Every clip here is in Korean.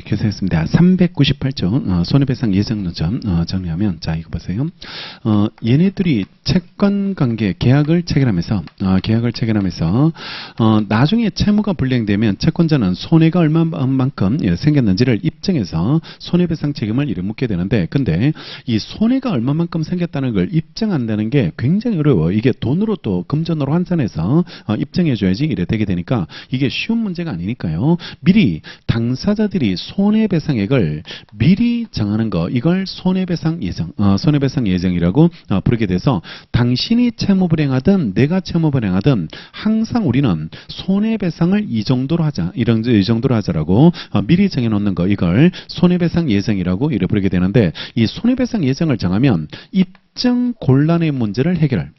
교수였습니다. 398조 손해배상 예정노점 정리하면 자 이거 보세요. 얘네들이 채권관계 계약을 체결하면서 나중에 채무가 불이행되면 채권자는 손해가 얼마만큼 생겼는지를 입증해서 손해배상 책임을 이래 묻게 되는데, 근데 이 손해가 얼마만큼 생겼다는 걸 입증한다는 게 굉장히 어려워. 이게 돈으로 또 금전으로 환산해서 입증해줘야지 이래 되게 되니까 이게 쉬운 문제가 아니니까요. 미리 당사자들이 손해배상액을 미리 정하는 거, 이걸 손해배상 예정이라고 부르게 돼서 당신이 채무불이행하든 내가 채무불이행하든 항상 우리는 손해배상을 이 정도로 하자, 이 정도로 하자라고 미리 정해놓는 거, 이걸 손해배상 예정이라고 이래 부르게 되는데, 이 손해배상 예정을 정하면 입증 곤란의 문제를 해결할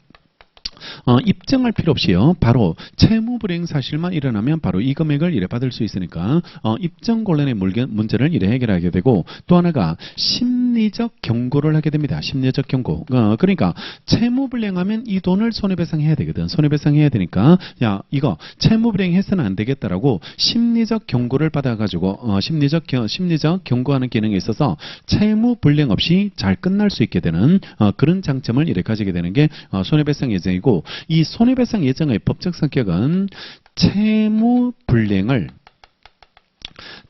입증할 필요 없이요. 바로 채무불이행 사실만 일어나면 바로 이 금액을 이래 받을 수 있으니까 입증 곤란의 문제를 이래 해결하게 되고, 또 하나가 심리적 경고를 하게 됩니다. 심리적 경고. 그러니까 채무불이행하면 이 돈을 손해배상해야 되거든. 손해배상해야 되니까 야 이거 채무불이행해서는 안 되겠다라고 심리적 경고를 받아가지고 심리적 경고하는 기능이 있어서 채무불이행 없이 잘 끝날 수 있게 되는 그런 장점을 이래 가지게 되는 게 손해배상 예정이고, 이 손해배상 예정의 법적 성격은 채무불이행을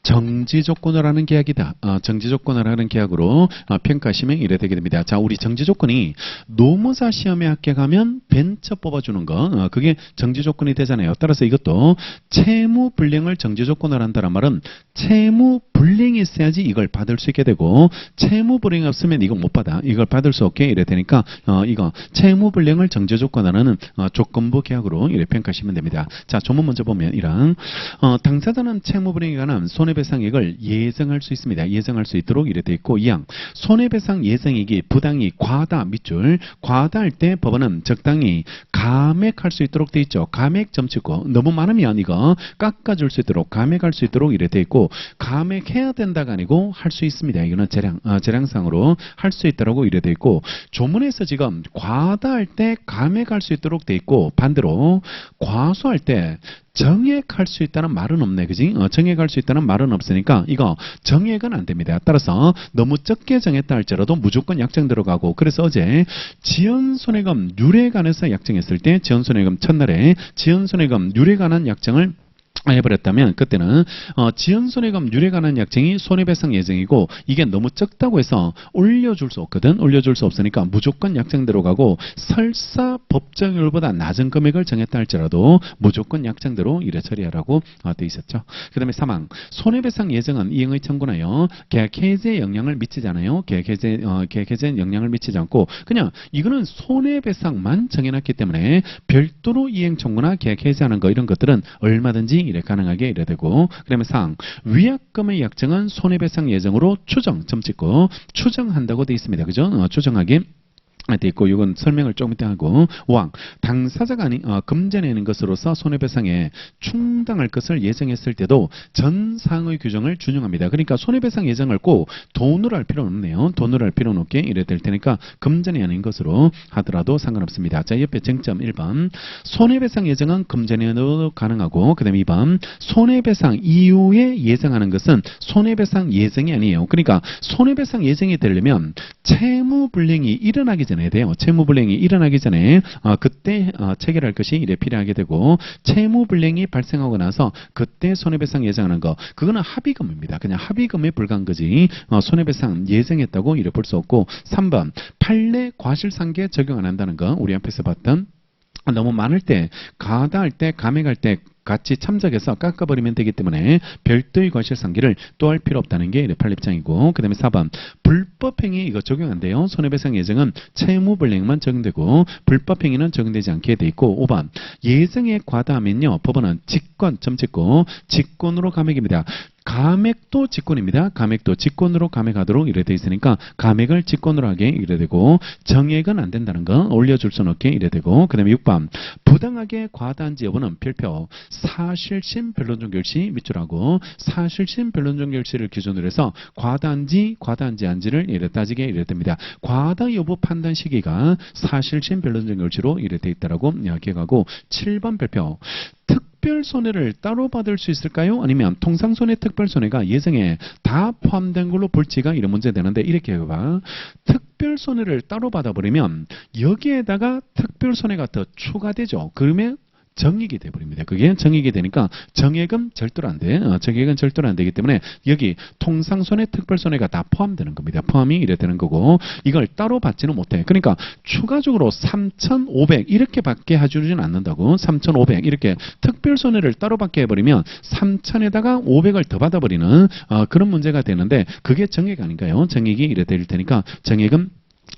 정지조건을 하는 계약이다. 정지조건을 하는 계약으로 평가시면 이래 되게 됩니다. 자, 우리 정지조건이 노무사 시험에 합격하면 벤처 뽑아주는 거, 그게 정지조건이 되잖아요. 따라서 이것도 채무불이행을 정지조건을 한다는 말은 채무불이행이 있어야지 이걸 받을 수 있게 되고, 채무불이행이 없으면 이거 못 받아. 이걸 받을 수 없게 이래 되니까 이거 채무불이행을 정지조건하는 조건부 계약으로 이래 평가하시면 됩니다. 자, 조문 먼저 보면 이랑 당사자는 채무불이행에 관한 손해배상액을 예정할 수 있습니다. 예정할 수 있도록 이래 돼 있고, 2항 손해배상 예정액이 부당히 과다 밑줄, 과다할 때 법원은 적당히 감액할 수 있도록 돼 있죠. 감액 점치고 너무 많으면 이거 깎아줄 수 있도록 감액할 수 있도록 이래 돼 있고, 감액해야 된다가 아니고 할 수 있습니다. 이거는 재량상으로 할 수 있다라고 이래 돼 있고, 조문에서 지금 과다할 때 감액할 수 있도록 돼 있고, 반대로 과소할 때 정액할 수 있다는 말은 없네, 그지? 정액할 수 있다는 말은 없으니까 이거 정액은 안 됩니다. 따라서 너무 적게 정했다 할지라도 무조건 약정 들어가고, 그래서 어제 지연손해금 률에 관해서 약정했을 때 지연손해금 첫날에 지연손해금 률에 관한 약정을 해버렸다면 그때는 지연손해금 률에 관한 약정이 손해배상 예정이고, 이게 너무 적다고 해서 올려줄 수 없거든. 올려줄 수 없으니까 무조건 약정대로 가고, 설사 법정률보다 낮은 금액을 정했다 할지라도 무조건 약정대로 이래 처리하라고 돼 있었죠. 그 다음에 3항 손해배상 예정은 이행의 청구나요 계약 해제에 영향을 미치지 않아요. 계약 해제에 영향을 미치지 않고 그냥 이거는 손해배상만 정해놨기 때문에 별도로 이행 청구나 계약 해제하는 거, 이런 것들은 얼마든지 이래 가능하게 이래 되고, 그 다음에 4항 위약금의 약정은 손해배상 예정으로 추정 점찍고 추정한다고 돼 있습니다. 그죠? 추정하기 돼 있고, 이건 설명을 조금 이따 하고, 5항 당사자가 아닌 금전내는 것으로서 손해배상에 충당할 것을 예정했을 때도 전 사항의 규정을 준용합니다. 그러니까 손해배상 예정을 꼭 돈으로 할 필요는 없네요. 돈으로 할 필요는 없게 이래 될 테니까 금전이 아닌 것으로 하더라도 상관없습니다. 자, 옆에 쟁점 1번 손해배상 예정은 금전에도 가능하고, 그 다음에 2번 손해배상 이후에 예정하는 것은 손해배상 예정이 아니에요. 그러니까 손해배상 예정이 되려면 채무불이행이 일어나기 전에 돼요. 채무불이행이 일어나기 전에 그때 체결할 것이 이래 필요하게 되고, 채무불이행이 발생하고 나서 그때 손해배상 예정하는 거, 그거는 합의금입니다. 그냥 합의금에 불과한 거지 손해배상 예정했다고 이래 볼 수 없고, 3번 판례 과실상계 적용 안 한다는 거, 우리 앞에서 봤던 너무 많을 때, 과다할 때, 감액할 때 같이 참작해서 깎아버리면 되기 때문에 별도의 과실상계를 또 할 필요 없다는 게 판례입장이고, 그 다음에 4번 불법행위 이거 적용 안 돼요. 손해배상 예정은 채무불이행만 적용되고 불법행위는 적용되지 않게 돼 있고, 5번 예정에 과다하면요 법원은 직권 점찍고 직권으로 감액입니다. 감액도 직권입니다. 감액도 직권으로 감액하도록 이래 돼 있으니까 감액을 직권으로 하게 이래 되고, 정액은 안 된다는 거, 올려줄 수는 없게 이래 되고, 그 다음에 6번 부당하게 과다한지 여부는 별표 사실심 변론적 결시 밑줄하고, 사실심 변론적 결시를 기준으로 해서 과다한지 아닌지를 이래 따지게 이래 됩니다. 과다 여부 판단 시기가 사실심 변론적 결시로 이래 돼 있다라고 이야기하고, 7번 별표 특별손해를 따로 받을 수 있을까요? 아니면 통상손해, 특별손해가 예정에 다 포함된 걸로 볼지가 이런 문제 되는데 이렇게 해봐. 특별손해를 따로 받아버리면 여기에다가 특별손해가 더 추가되죠. 그러면 정액이 돼버립니다. 그게 정액이 되니까 정액은 절대로 안 돼. 정액은 절대로 안 되기 때문에 여기 통상손해, 특별손해가 다 포함되는 겁니다. 포함이 이래 되는 거고 이걸 따로 받지는 못해. 그러니까 추가적으로 3,500 이렇게 받게 해주지는 않는다고. 3,500 이렇게 특별손해를 따로 받게 해버리면 3,000에다가 500을 더 받아버리는 그런 문제가 되는데 그게 정액 아닌가요? 정액이 이래 될 테니까 정액은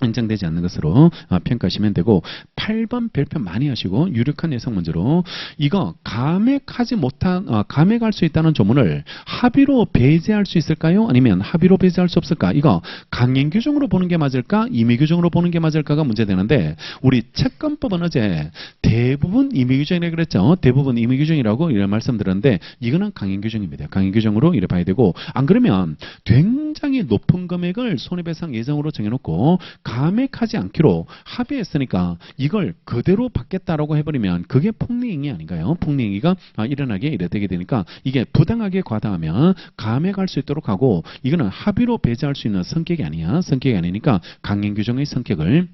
인정되지 않는 것으로 평가하시면 되고 8번 별표 많이 하시고 유력한 예상 문제로 이거 감액하지 못한 감액할 수 있다는 조문을 합의로 배제할 수 있을까요? 아니면 합의로 배제할 수 없을까? 이거 강행 규정으로 보는 게 맞을까? 임의 규정으로 보는 게 맞을까가 문제되는데 우리 채권법은 어제 대부분 임의 규정이라고 그랬죠. 대부분 임의 규정이라고 이런 말씀드렸는데 이거는 강행 규정입니다. 강행 규정으로 이래 봐야 되고 안 그러면 굉장히 높은 금액을 손해배상 예정으로 정해놓고 감액하지 않기로 합의했으니까 이걸 그대로 받겠다라고 해버리면 그게 폭리행위 아닌가요? 폭리행위가 일어나게 이래 되게 되니까 이게 부당하게 과다하면 감액할 수 있도록 하고 이거는 합의로 배제할 수 있는 성격이 아니야. 성격이 아니니까 강행 규정의 성격을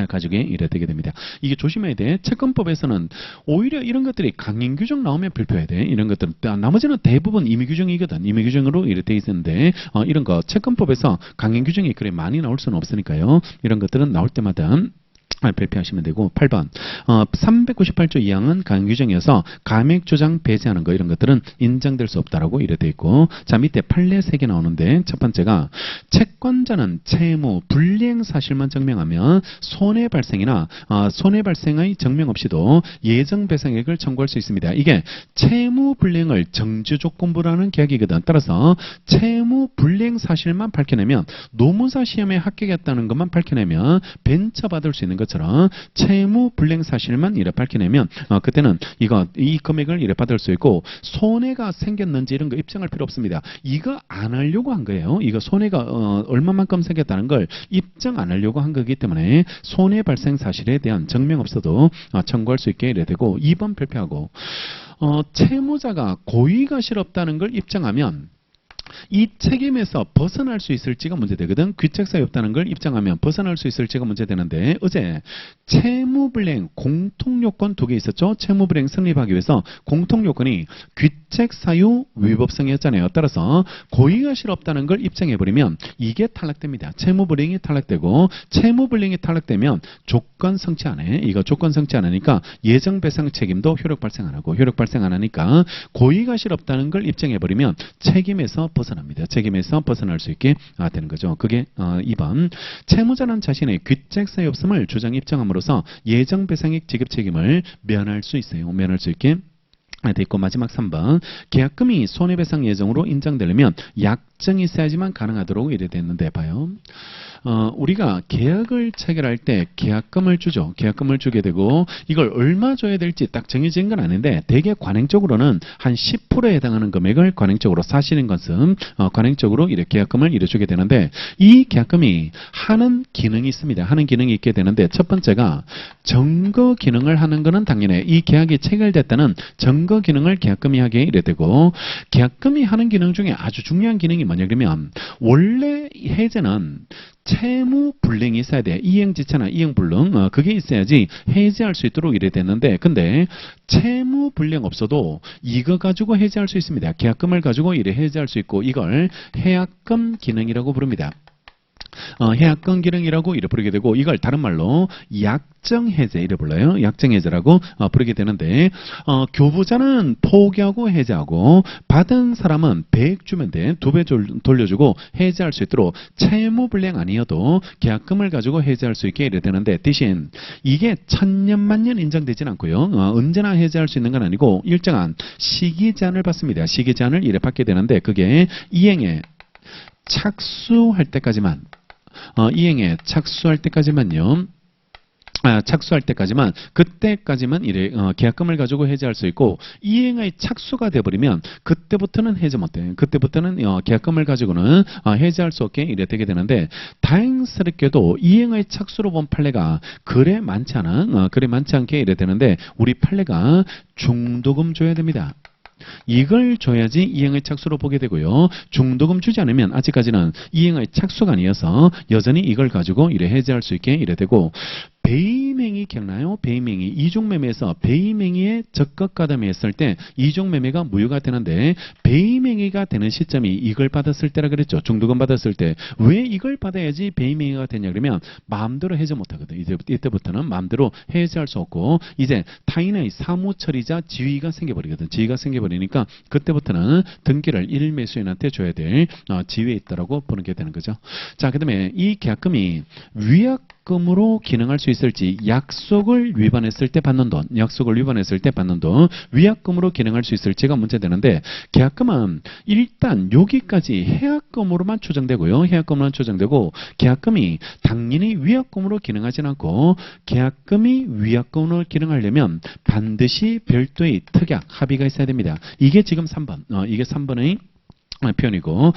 가지고 이래 되게 됩니다. 이게 조심해야 돼. 채권법에서는 오히려 이런 것들이 강행 규정 나오면 발표해야 돼. 이런 것들은 나머지는 대부분 임의 규정이거든. 임의 규정으로 이래 돼 있는데 이런 거 채권법에서 강행 규정이 그래 많이 나올 수는 없으니까요. 이런 것들은 나올 때마다 발표하시면 되고 8번 398조 2항은 강행 규정이어서 감액 조장 배제하는 거 이런 것들은 인정될 수 없다라고 이래 돼 있고 자 밑에 판례 3개 나오는데 첫 번째가 채권자는 채무 불이행 사실만 증명하면 손해 발생이나 손해 발생의 증명 없이도 예정 배상액을 청구할 수 있습니다. 이게 채무 불이행을 정지 조건부라는 계약이거든. 따라서 채무 불이행 사실만 밝혀내면 노무사 시험에 합격했다는 것만 밝혀내면 벤처 받을 수 있는 것처럼 채무 불이행 사실만 이래 밝혀내면 그때는 이 금액을 이래 받을 수 있고 손해가 생겼는지 이런 거 입증할 필요 없습니다. 이거 안 하려고 한 거예요. 이거 손해가 얼마만큼 생겼다는 걸 입증 안 하려고 한 거기 때문에 손해 발생 사실에 대한 증명 없어도 청구할 수 있게 이래 되고 2번 발표하고 채무자가 고의가 실없다는 걸 입증하면 이 책임에서 벗어날 수 있을지가 문제되거든. 귀책사유 없다는 걸 입증하면 벗어날 수 있을지가 문제되는데 어제 채무불이행 공통요건 2개 있었죠. 채무불이행 성립하기 위해서 공통요건이 귀책사유 위법성이었잖아요. 따라서 고의가 실없다는 걸 입증해버리면 이게 탈락됩니다. 채무불이행이 탈락되고 채무불이행이 탈락되면 조건 성취 안 해. 이거 조건 성취 안 하니까 예정배상 책임도 효력 발생 안 하고 효력 발생 안 하니까 고의가 실없다는 걸 입증해버리면 책임에서 벗어납니다. 책임에서 벗어날 수 있게 되는 거죠. 그게 2번. 채무자는 자신의 귀책 사유 없음을 주장 입증함으로써 예정 배상액 지급 책임을 면할 수 있어요. 면할 수 있게 돼 있고 마지막 3번. 계약금이 손해배상 예정으로 인정되려면 약정이 있어야지만 가능하도록 이래 됐는데 봐요. 우리가 계약을 체결할 때 계약금을 주죠. 계약금을 주게 되고 이걸 얼마 줘야 될지 딱 정해진 건 아닌데 대개 관행적으로는 한 10%에 해당하는 금액을 관행적으로 사실인 것은 관행적으로 이렇게 계약금을 이래 주게 되는데 이 계약금이 하는 기능이 있습니다. 하는 기능이 있게 되는데 첫 번째가 증거 기능을 하는 거는 당연해. 이 계약이 체결됐다는 증거 기능을 계약금이 하게 이래 되고 계약금이 하는 기능 중에 아주 중요한 기능이 뭐냐 그러면 원래 해제는 채무 불이행이 있어야 돼. 이행지체나 이행불능 그게 있어야지 해제할 수 있도록 이래 됐는데 근데 채무 불이행 없어도 이거 가지고 해제할 수 있습니다. 계약금을 가지고 이래 해제할 수 있고 이걸 해약금 기능이라고 부릅니다. 해약금 기능이라고 이래 부르게 되고 이걸 다른 말로 약정해제 이래 불러요. 약정해제라고 부르게 되는데 교부자는 포기하고 해제하고 받은 사람은 100 주면 돼. 2배 돌려주고 해제할 수 있도록 채무불이행 아니어도 계약금을 가지고 해제할 수 있게 이래 되는데 대신 이게 천년 만년 인정되진 않고요. 언제나 해제할 수 있는 건 아니고 일정한 시기 제한을 받습니다. 시기 제한을 이래 받게 되는데 그게 이행에 착수할 때까지만 이행에 착수할 때까지만요. 착수할 때까지만 그때까지만 이래 계약금을 가지고 해지할 수 있고 이행의 착수가 돼버리면 그때부터는 해지 못해. 그때부터는 계약금을 가지고는 해지할 수 없게 이래 되게 되는데 다행스럽게도 이행의 착수로 본 판례가 그래 많지 않아. 그래 많지 않게 이래 되는데 우리 판례가 중도금 줘야 됩니다. 이걸 줘야지 이행의 착수로 보게 되고요. 중도금 주지 않으면 아직까지는 이행의 착수가 아니어서 여전히 이걸 가지고 이래 해지할 수 있게 이래 되고 배임행위 기억나요? 배임행위. 이중매매에서 배임행위에 적극가담이 했을 때 이중매매가 무효가 되는데 배임행위가 되는 시점이 이걸 받았을 때라 그랬죠. 중도금 받았을 때. 왜 이걸 받아야지 배임행위가 되냐 그러면 마음대로 해지 못하거든. 이때부터는 마음대로 해지할 수 없고 이제 타인의 사무처리자 지위가 생겨버리거든. 지위가 생겨버리니까 그때부터는 등기를 일매수인한테 줘야 될 지위에 있다라고 보는 게 되는 거죠. 자, 그 다음에 이 계약금이 위약금으로 기능할 수 있을지 약속을 위반했을 때 받는 돈, 약속을 위반했을 때 받는 돈, 위약금으로 기능할 수 있을지가 문제되는데 계약금은 일단 여기까지 해약금으로만 추정되고요. 해약금으로만 추정되고 계약금이 당연히 위약금으로 기능하지는 않고 계약금이 위약금으로 기능하려면 반드시 별도의 특약 합의가 있어야 됩니다. 이게 지금 3번. 이게 3번의 표현이고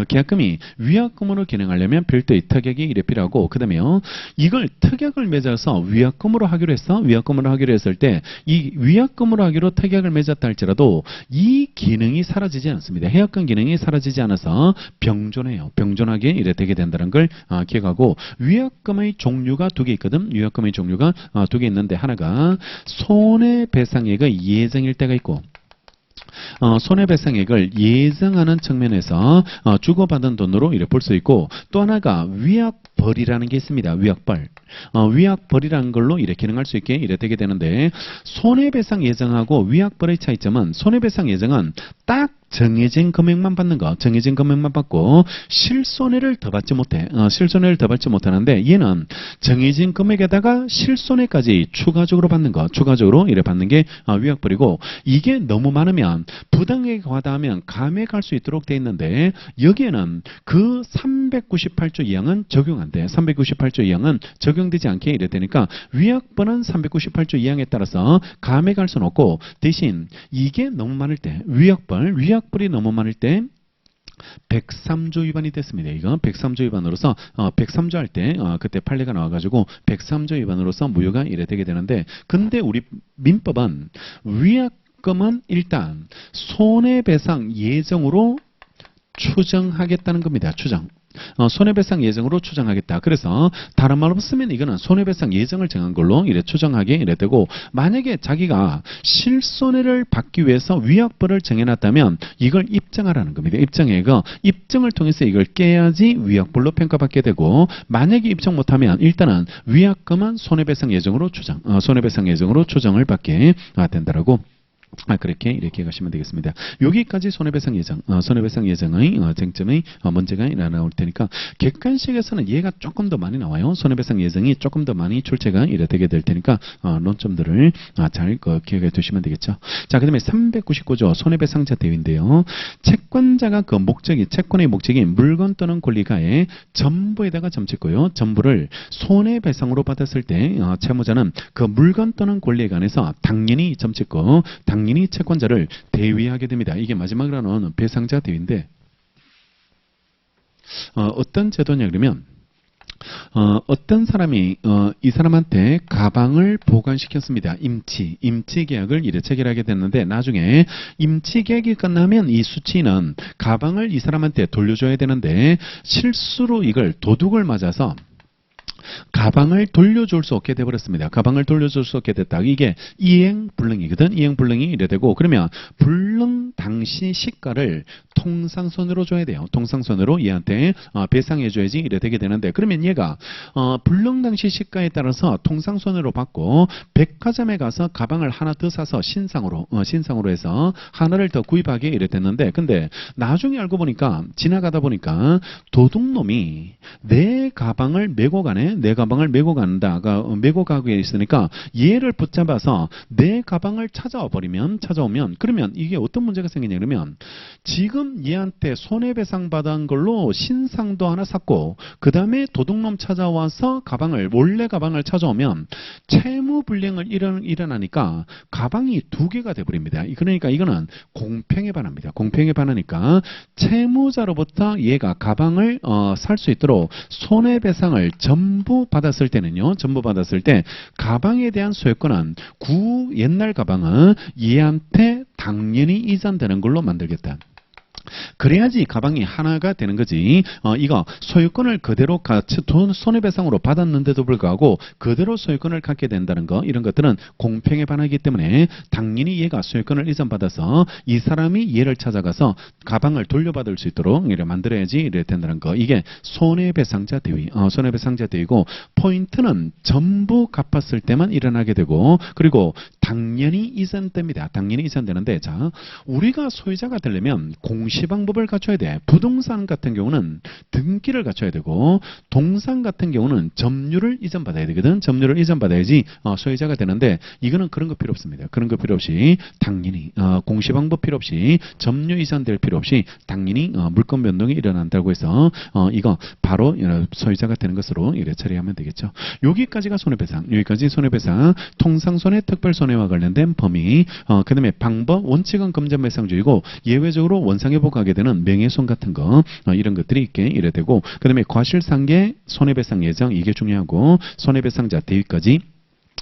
계약금이 위약금으로 기능하려면 별도의 특약이 이래 필요하고 그 다음에요. 이걸 특약을 맺어서 위약금으로 하기로 했어. 위약금으로 하기로 했을 때 이 위약금으로 하기로 특약을 맺었다 할지라도 이 기능이 사라지지 않습니다. 해약금 기능이 사라지지 않아서 병존해요. 병존하게 이래 되게 된다는 걸 기억하고 위약금의 종류가 두 개 있거든. 위약금의 종류가 두 개 있는데 하나가 손해배상액의 예정일 때가 있고 손해배상액을 예정하는 측면에서 주고받은 돈으로 이렇게 볼 수 있고 또 하나가 위약벌이라는 게 있습니다. 위약벌. 위약벌이라는 걸로 이렇게 기능할 수 있게 이래 되게 되는데 손해배상 예정하고 위약벌의 차이점은 손해배상 예정은 딱 정해진 금액만 받는 거, 정해진 금액만 받고 실손해를 더 받지 못해. 실손해를 더 받지 못하는데 얘는 정해진 금액에다가 실손해까지 추가적으로 받는 거, 추가적으로 이래 받는 게 위약벌이고 이게 너무 많으면 부당하게 과다하면 감액할 수 있도록 돼 있는데 여기에는 그 398조 2항은 적용 안 돼. 398조 2항은 적용되지 않게 이래 되니까 위약벌은 398조 2항에 따라서 감액할 수는 없고 대신 이게 너무 많을 때 위약벌이 너무 많을 때 103조 위반이 됐습니다. 이거 103조 위반으로서 103조 할 때 그때 판례가 나와가지고 103조 위반으로서 무효가 이래 되게 되는데 근데 우리 민법은 위약금은 일단 손해배상 예정으로 추정하겠다는 겁니다. 추정. 손해배상 예정으로 추정하겠다. 그래서 다른 말로 쓰면 이거는 손해배상 예정을 정한 걸로 이래 추정하게 이래 되고 만약에 자기가 실손해를 받기 위해서 위약벌을 정해놨다면 이걸 입증하라는 겁니다. 입증을 통해서 이걸 깨야지 위약벌로 평가받게 되고 만약에 입증 못하면 일단은 위약금은 손해배상 예정으로 손해배상 예정으로 추정을 받게 된다라고 그렇게 이렇게 가시면 되겠습니다. 여기까지 손해배상 예정의 쟁점의 문제가 나올 테니까 객관식에서는 얘가 조금 더 많이 나와요. 손해배상 예정이 조금 더 많이 출제가 이래 되게 될 테니까 논점들을 잘 기억해 두시면 되겠죠. 자, 그다음에 399조 손해배상자 대위인데요. 채권자가 그 목적이 채권의 목적이 물건 또는 권리가의 전부에다가 점찍고요. 전부를 손해배상으로 받았을 때 채무자는 그 물건 또는 권리에 관해서 당연히 점찍고 당연히 채권자를 대위하게 됩니다. 이게 마지막으로 나오는 배상자 대위인데 어떤 제도냐 그러면 어떤 사람이 이 사람한테 가방을 보관시켰습니다. 임치 계약을 이래 체결하게 됐는데 나중에 임치 계약이 끝나면 이 수취인은 가방을 이 사람한테 돌려줘야 되는데 실수로 이걸 도둑을 맞아서 가방을 돌려줄 수 없게 돼버렸습니다. 가방을 돌려줄 수 없게 됐다. 이게 이행불능이거든. 이행불능이 이래 되고 그러면 불능 당시 시가를 통상손해로 줘야 돼요. 통상손해로 얘한테 배상해줘야지 이래 되게 되는데 그러면 얘가 불능 당시 시가에 따라서 통상손해로 받고 백화점에 가서 가방을 하나 더 사서 신상으로 해서 하나를 더 구입하게 이래 됐는데 근데 나중에 알고 보니까 지나가다 보니까 도둑놈이 내 가방을 메고 가네. 내 가방을 메고 간다. 메고 가고 있으니까 얘를 붙잡아서 내 가방을 찾아오면 그러면 이게 어떤 문제가 생기냐 그러면 지금 얘한테 손해배상 받은 걸로 신상도 하나 샀고 그 다음에 도둑놈 찾아와서 몰래 가방을 찾아오면 채무불이행을 일어나니까 가방이 두 개가 돼버립니다. 그러니까 이거는 공평에 반합니다. 공평에 반하니까 채무자로부터 얘가 가방을 살 수 있도록 손해배상을 전부 받았을 때는요. 전부 받았을 때 가방에 대한 소유권은 옛날 가방은 얘한테 당연히 이전되는 걸로 만들겠다. 그래야지 가방이 하나가 되는 거지. 이거 소유권을 그대로 손해배상으로 받았는데도 불구하고 그대로 소유권을 갖게 된다는 거 이런 것들은 공평에 반하기 때문에 당연히 얘가 소유권을 이전받아서 이 사람이 얘를 찾아가서 가방을 돌려받을 수 있도록 이렇게 만들어야지 이래 된다는 거. 이게 손해배상자 대위. 손해배상자 대위고 포인트는 전부 갚았을 때만 일어나게 되고 그리고 당연히 이전됩니다. 당연히 이전되는데 자 우리가 소유자가 되려면 공시방법을 갖춰야 돼. 부동산 같은 경우는 등기를 갖춰야 되고 동산 같은 경우는 점유를 이전받아야 되거든. 점유를 이전받아야지 소유자가 되는데 이거는 그런 거 필요 없습니다. 그런 거 필요 없이 당연히 공시방법 필요 없이 점유 이전될 필요 없이 당연히 물권 변동이 일어난다고 해서 이거 바로 소유자가 되는 것으로 이래 처리하면 되겠죠. 여기까지가 손해배상. 여기까지 손해배상. 통상손해 특별손해와 관련된 범위. 그 다음에 방법 원칙은 금전배상주의고 예외적으로 원상회복하게 되는 명예손 같은 거 이런 것들이 있게 이래 되고 그 다음에 과실상계 손해배상 예정 이게 중요하고 손해배상자 대위까지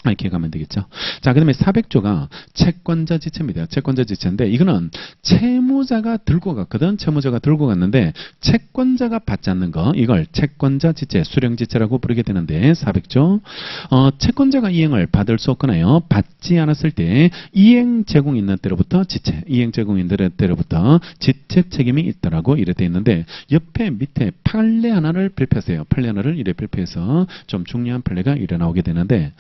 이렇게 가면 되겠죠. 자, 그 다음에 400조가 채권자 지체입니다. 채권자 지체인데 이거는 채무자가 들고 갔거든. 채무자가 들고 갔는데 채권자가 받지 않는 거 이걸 채권자 지체, 수령 지체라고 부르게 되는데 400조 채권자가 이행을 받을 수 없거나요. 받지 않았을 때 이행 제공 있는 때로부터 지체, 이행 제공 있는 때로부터 지체 책임이 있다라고 이래 돼 있는데 옆에 밑에 판례 하나를 발표하세요. 판례 하나를 이래 발표해서 좀 중요한 판례가 이래 나오게 되는데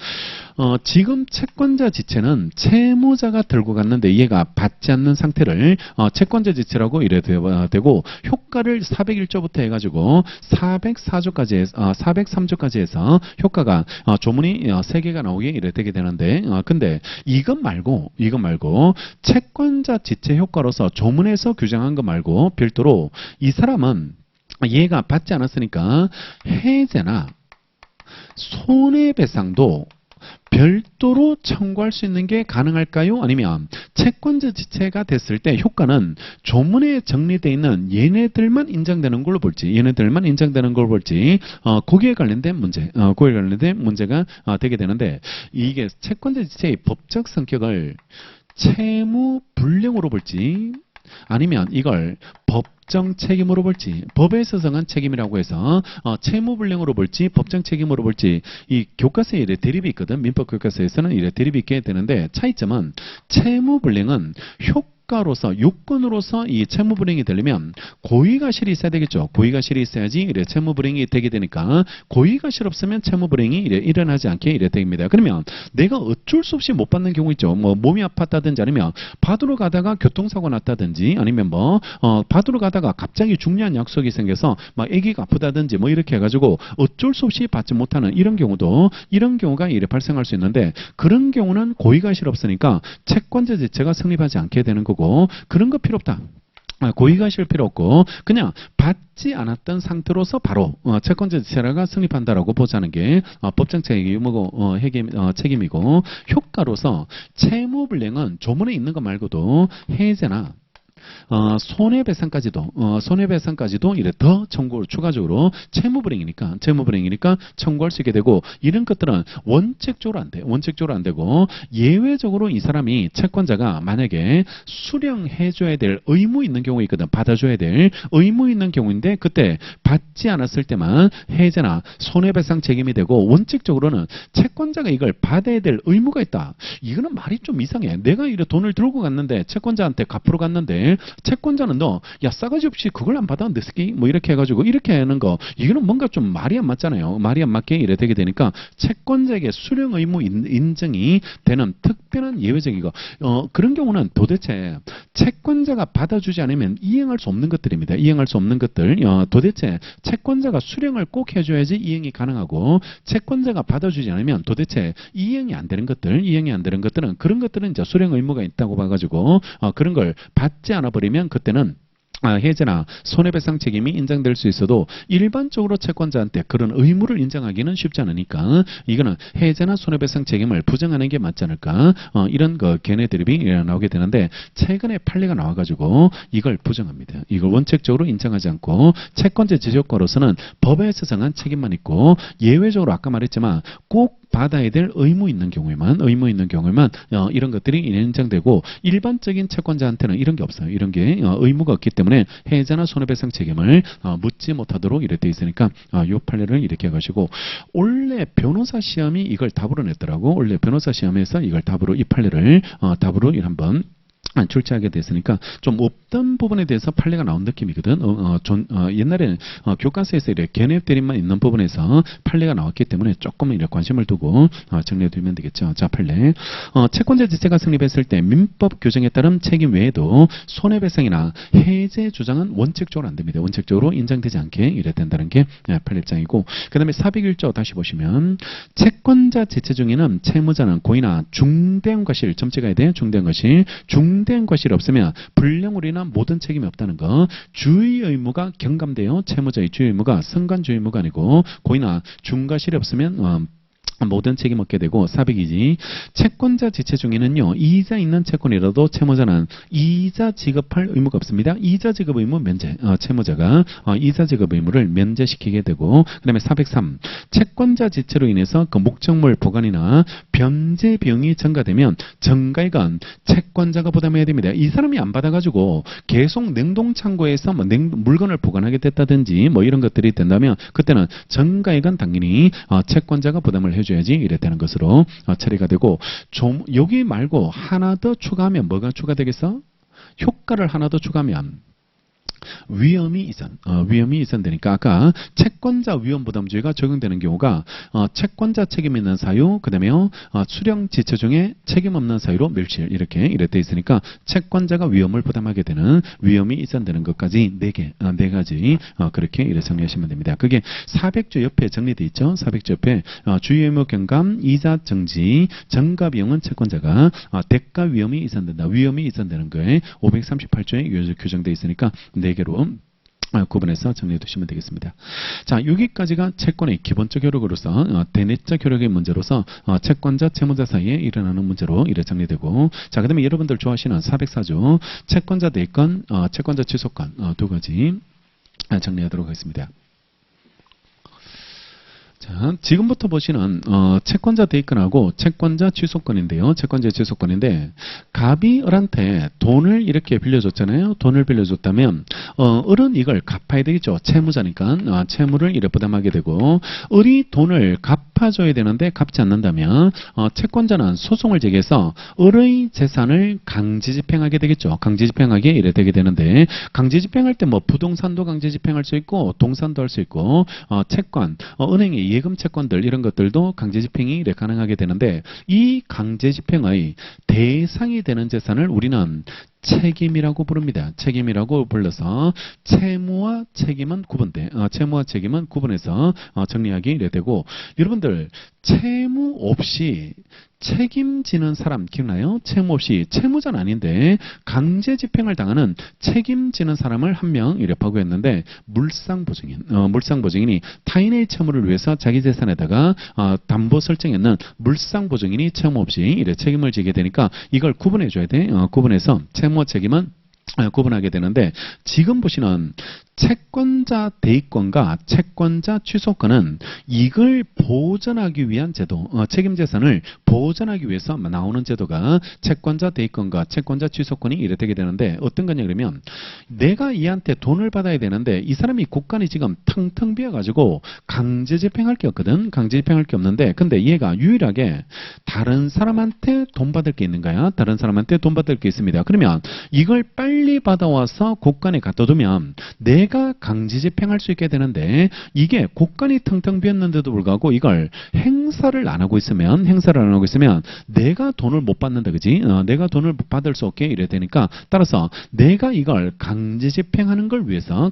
지금 채권자 지체는 채무자가 들고 갔는데 얘가 받지 않는 상태를 채권자 지체라고 이래 되고 효과를 401조부터 해가지고 403조까지 해서 효과가 조문이 3개가 나오게 이래 되게 되는데 근데 이것 말고 채권자 지체 효과로서 조문에서 규정한 거 말고 별도로 이 사람은 얘가 받지 않았으니까 해제나 손해배상도 별도로 청구할 수 있는 게 가능할까요? 아니면 채권자 지체가 됐을 때 효과는 조문에 정리되어 있는 얘네들만 인정되는 걸로 볼지 거기에 관련된 문제가 되게 되는데 이게 채권자 지체의 법적 성격을 채무 불량으로 볼지 아니면 이걸 법정 책임으로 볼지 법에서 정한 책임이라고 해서 채무불량으로 볼지 법정 책임으로 볼지 이 교과서에 이래 대립이 있거든. 민법 교과서에서는 이래 대립이 있게 되는데 차이점은 채무불량은 효과로서 요건으로서 이 채무불이행이 되려면 고의가실이 있어야 되겠죠. 고의가실이 있어야지 이래 채무불이행이 되게 되니까 고의가실 없으면 채무불이행이 이래 일어나지 않게 이래 됩니다. 그러면 내가 어쩔 수 없이 못 받는 경우 있죠. 뭐 몸이 아팠다든지 아니면 받으러 가다가 교통사고 났다든지 아니면 받으러 가다가 갑자기 중요한 약속이 생겨서 막 아기가 아프다든지 뭐 이렇게 해가지고 어쩔 수 없이 받지 못하는 이런 경우가 이래 발생할 수 있는데 그런 경우는 고의가실 없으니까 채권자 지체가 성립하지 않게 되는 거고 그런 거 필요 없다. 고의가실 필요 없고 그냥 받지 않았던 상태로서 바로 채권자 지체가 성립한다라고 보자는 게 법정 책임이고 책임이고 효과로서 채무불량은 조문에 있는 것 말고도 해제나 손해배상까지도 이래 더 청구를 추가적으로 채무불이행이니까 청구할 수 있게 되고 이런 것들은 원칙적으로 안 되고 예외적으로 이 사람이 채권자가 만약에 수령해줘야 될 의무 있는 경우 있거든. 받아줘야 될 의무 있는 경우인데 그때 받지 않았을 때만 해제나 손해배상 책임이 되고 원칙적으로는 채권자가 이걸 받아야 될 의무가 있다. 이거는 말이 좀 이상해. 내가 이래 돈을 들고 갔는데 채권자한테 갚으러 갔는데 채권자는 야 싸가지 없이 그걸 안 받아 내 새끼 뭐 이렇게 해가지고 이렇게 하는 거 이거는 뭔가 좀 말이 안 맞잖아요. 말이 안 맞게 이래 되게 되니까 채권자에게 수령 의무 인정이 되는 특별한 예외적이고 그런 경우는 도대체 채권자가 받아주지 않으면 이행할 수 없는 것들입니다. 이행할 수 없는 것들 도대체 채권자가 수령을 꼭 해줘야지 이행이 가능하고 채권자가 받아주지 않으면 도대체 이행이 안 되는 것들, 이행이 안 되는 것들은 그런 것들은 이제 수령 의무가 있다고 봐가지고 그런 걸 받지 않아 버리면 그때는 해제나 손해배상 책임이 인정될 수 있어도 일반적으로 채권자한테 그런 의무를 인정하기는 쉽지 않으니까 이거는 해제나 손해배상 책임을 부정하는 게 맞지 않을까 이런 견해 드립이 나오게 되는데 최근에 판례가 나와가지고 이걸 부정합니다. 이걸 원칙적으로 인정하지 않고 채권자 지적권으로서는 법에서 정한 책임만 있고 예외적으로 아까 말했지만 꼭 받아야 될 의무 있는 경우에만 이런 것들이 인정되고 일반적인 채권자한테는 이런 게 없어요. 이런 게 의무가 없기 때문에 해제나 손해배상 책임을 묻지 못하도록 이렇게 돼 있으니까 이 판례를 이렇게 가시고 원래 변호사 시험이 이걸 답으로 냈더라고. 원래 변호사 시험에서 이걸 답으로 이 판례를 답으로 한번 출제하게 됐으니까 좀 없던 부분에 대해서 판례가 나온 느낌이거든. 옛날에는 교과서에서 이렇게 견해 대립만 있는 부분에서 판례가 나왔기 때문에 조금은 이렇게 관심을 두고 정리해두면 되겠죠. 자, 판례. 채권자 지체가 성립했을 때 민법 규정에 따른 책임 외에도 손해배상이나 해제 주장은 원칙적으로 안 됩니다. 원칙적으로 인정되지 않게 이래 된다는 게 판례장이고, 그 다음에 401조 다시 보시면 채권자 지체 중에는 채무자는 고의나 중대한 과실, 점 찍어야 돼. 중대한 과실, 중대한 과실이 없으면 불량물이나 모든 책임이 없다는 거. 주의 의무가 경감돼요. 채무자의 주의 의무가 선관주의 의무가 아니고 고의나 중과실이 없으면 모든 책임 얻게 되고. 402지 채권자 지체 중에는요 이자 있는 채권이라도 채무자는 이자 지급할 의무가 없습니다. 이자 지급 의무 면제. 채무자가 이자 지급 의무를 면제시키게 되고. 그 다음에 403 채권자 지체로 인해서 그 목적물 보관이나 변제 비용이 증가되면 증가액은 채권자가 부담해야 됩니다. 이 사람이 안 받아가지고 계속 냉동창고에서 물건을 보관하게 됐다든지 이런 것들이 된다면 그때는 증가액은 당연히 채권자가 부담을 해줘야지 이랬다는 것으로 처리가 되고. 좀 여기 말고 하나 더 추가하면 뭐가 추가되겠어? 효과를 하나 더 추가하면 위험이 이전되니까 아까 채권자 위험부담주의가 적용되는 경우가 채권자 책임 있는 사유, 그 다음에 수령 지체 중에 책임 없는 사유로 멸실 이렇게 돼 있으니까 채권자가 위험을 부담하게 되는 위험이 이전되는 것까지 네 가지 그렇게 이래 정리하시면 됩니다. 그게 400조 옆에 정리되어 있죠. 400조 옆에 주의 의무 경감, 이자 정지, 증가 비용은 채권자가 대가 위험이 이전된다. 위험이 이전되는 거에 538조에 규정되어 있으니까 네 개로 구분해서 정리해 두시면 되겠습니다. 자, 여기까지가 채권의 기본적 효력으로서 대내적 효력의 문제로서 채권자, 채무자 사이에 일어나는 문제로 이래 정리되고. 자, 그 다음에 여러분들 좋아하시는 404조 채권자 대권, 채권자 취소권 두 가지 정리하도록 하겠습니다. 자, 지금부터 보시는 채권자 대입권하고 채권자 취소권인데요. 채권자 취소권인데 갑이 을한테 돈을 이렇게 빌려줬잖아요. 돈을 빌려줬다면 을은 이걸 갚아야 되겠죠. 채무자니까 채무를 이래 부담하게 되고, 을이 돈을 갚아줘야 되는데 갚지 않는다면 채권자는 소송을 제기해서 을의 재산을 강제집행하게 되겠죠. 강제집행하게 이래 되게 되는데, 강제집행할 때 부동산도 강제집행할 수 있고 동산도 할 수 있고 채권, 은행의 예금 채권들 이런 것들도 강제집행이 가능하게 되는데, 이 강제집행의 대상이 되는 재산을 우리는 책임이라고 부릅니다. 책임이라고 불러서 채무와 책임은 구분해서 정리하기 되고, 여러분들 채무 없이 책임지는 사람 기억나요? 채무 없이 채무자는 아닌데 강제 집행을 당하는 책임지는 사람을 한 명 이래 파고했는데 물상보증인이 타인의 채무를 위해서 자기 재산에다가 담보 설정했는 물상보증인이 채무 없이 이래 책임을 지게 되니까 이걸 구분해 줘야 돼. 구분해서 채무와 책임은 구분하게 되는데, 지금 보시는 채권자 대입권과 채권자 취소권은 이걸 보전하기 위한 제도, 책임재산을 보전하기 위해서 나오는 제도가 채권자 대입권과 채권자 취소권이 이래 되게 되는데, 어떤 거냐 그러면 내가 얘한테 돈을 받아야 되는데 이 사람이 곳간이 지금 텅텅 비어가지고 강제집행할 게 없거든. 강제집행할 게 없는데 근데 얘가 유일하게 다른 사람한테 돈 받을 게 있는 거야. 다른 사람한테 돈 받을 게 있습니다. 그러면 이걸 빨리 받아와서 곳간에 갖다 두면 내 내가 강제 집행할 수 있게 되는데 이게 곳간이 텅텅 비었는데도 불구하고 이걸 행사를 안 하고 있으면 내가 돈을 못 받는다, 그지? 내가 돈을 받을 수 없게 이래 되니까 따라서 내가 이걸 강제 집행하는 걸 위해서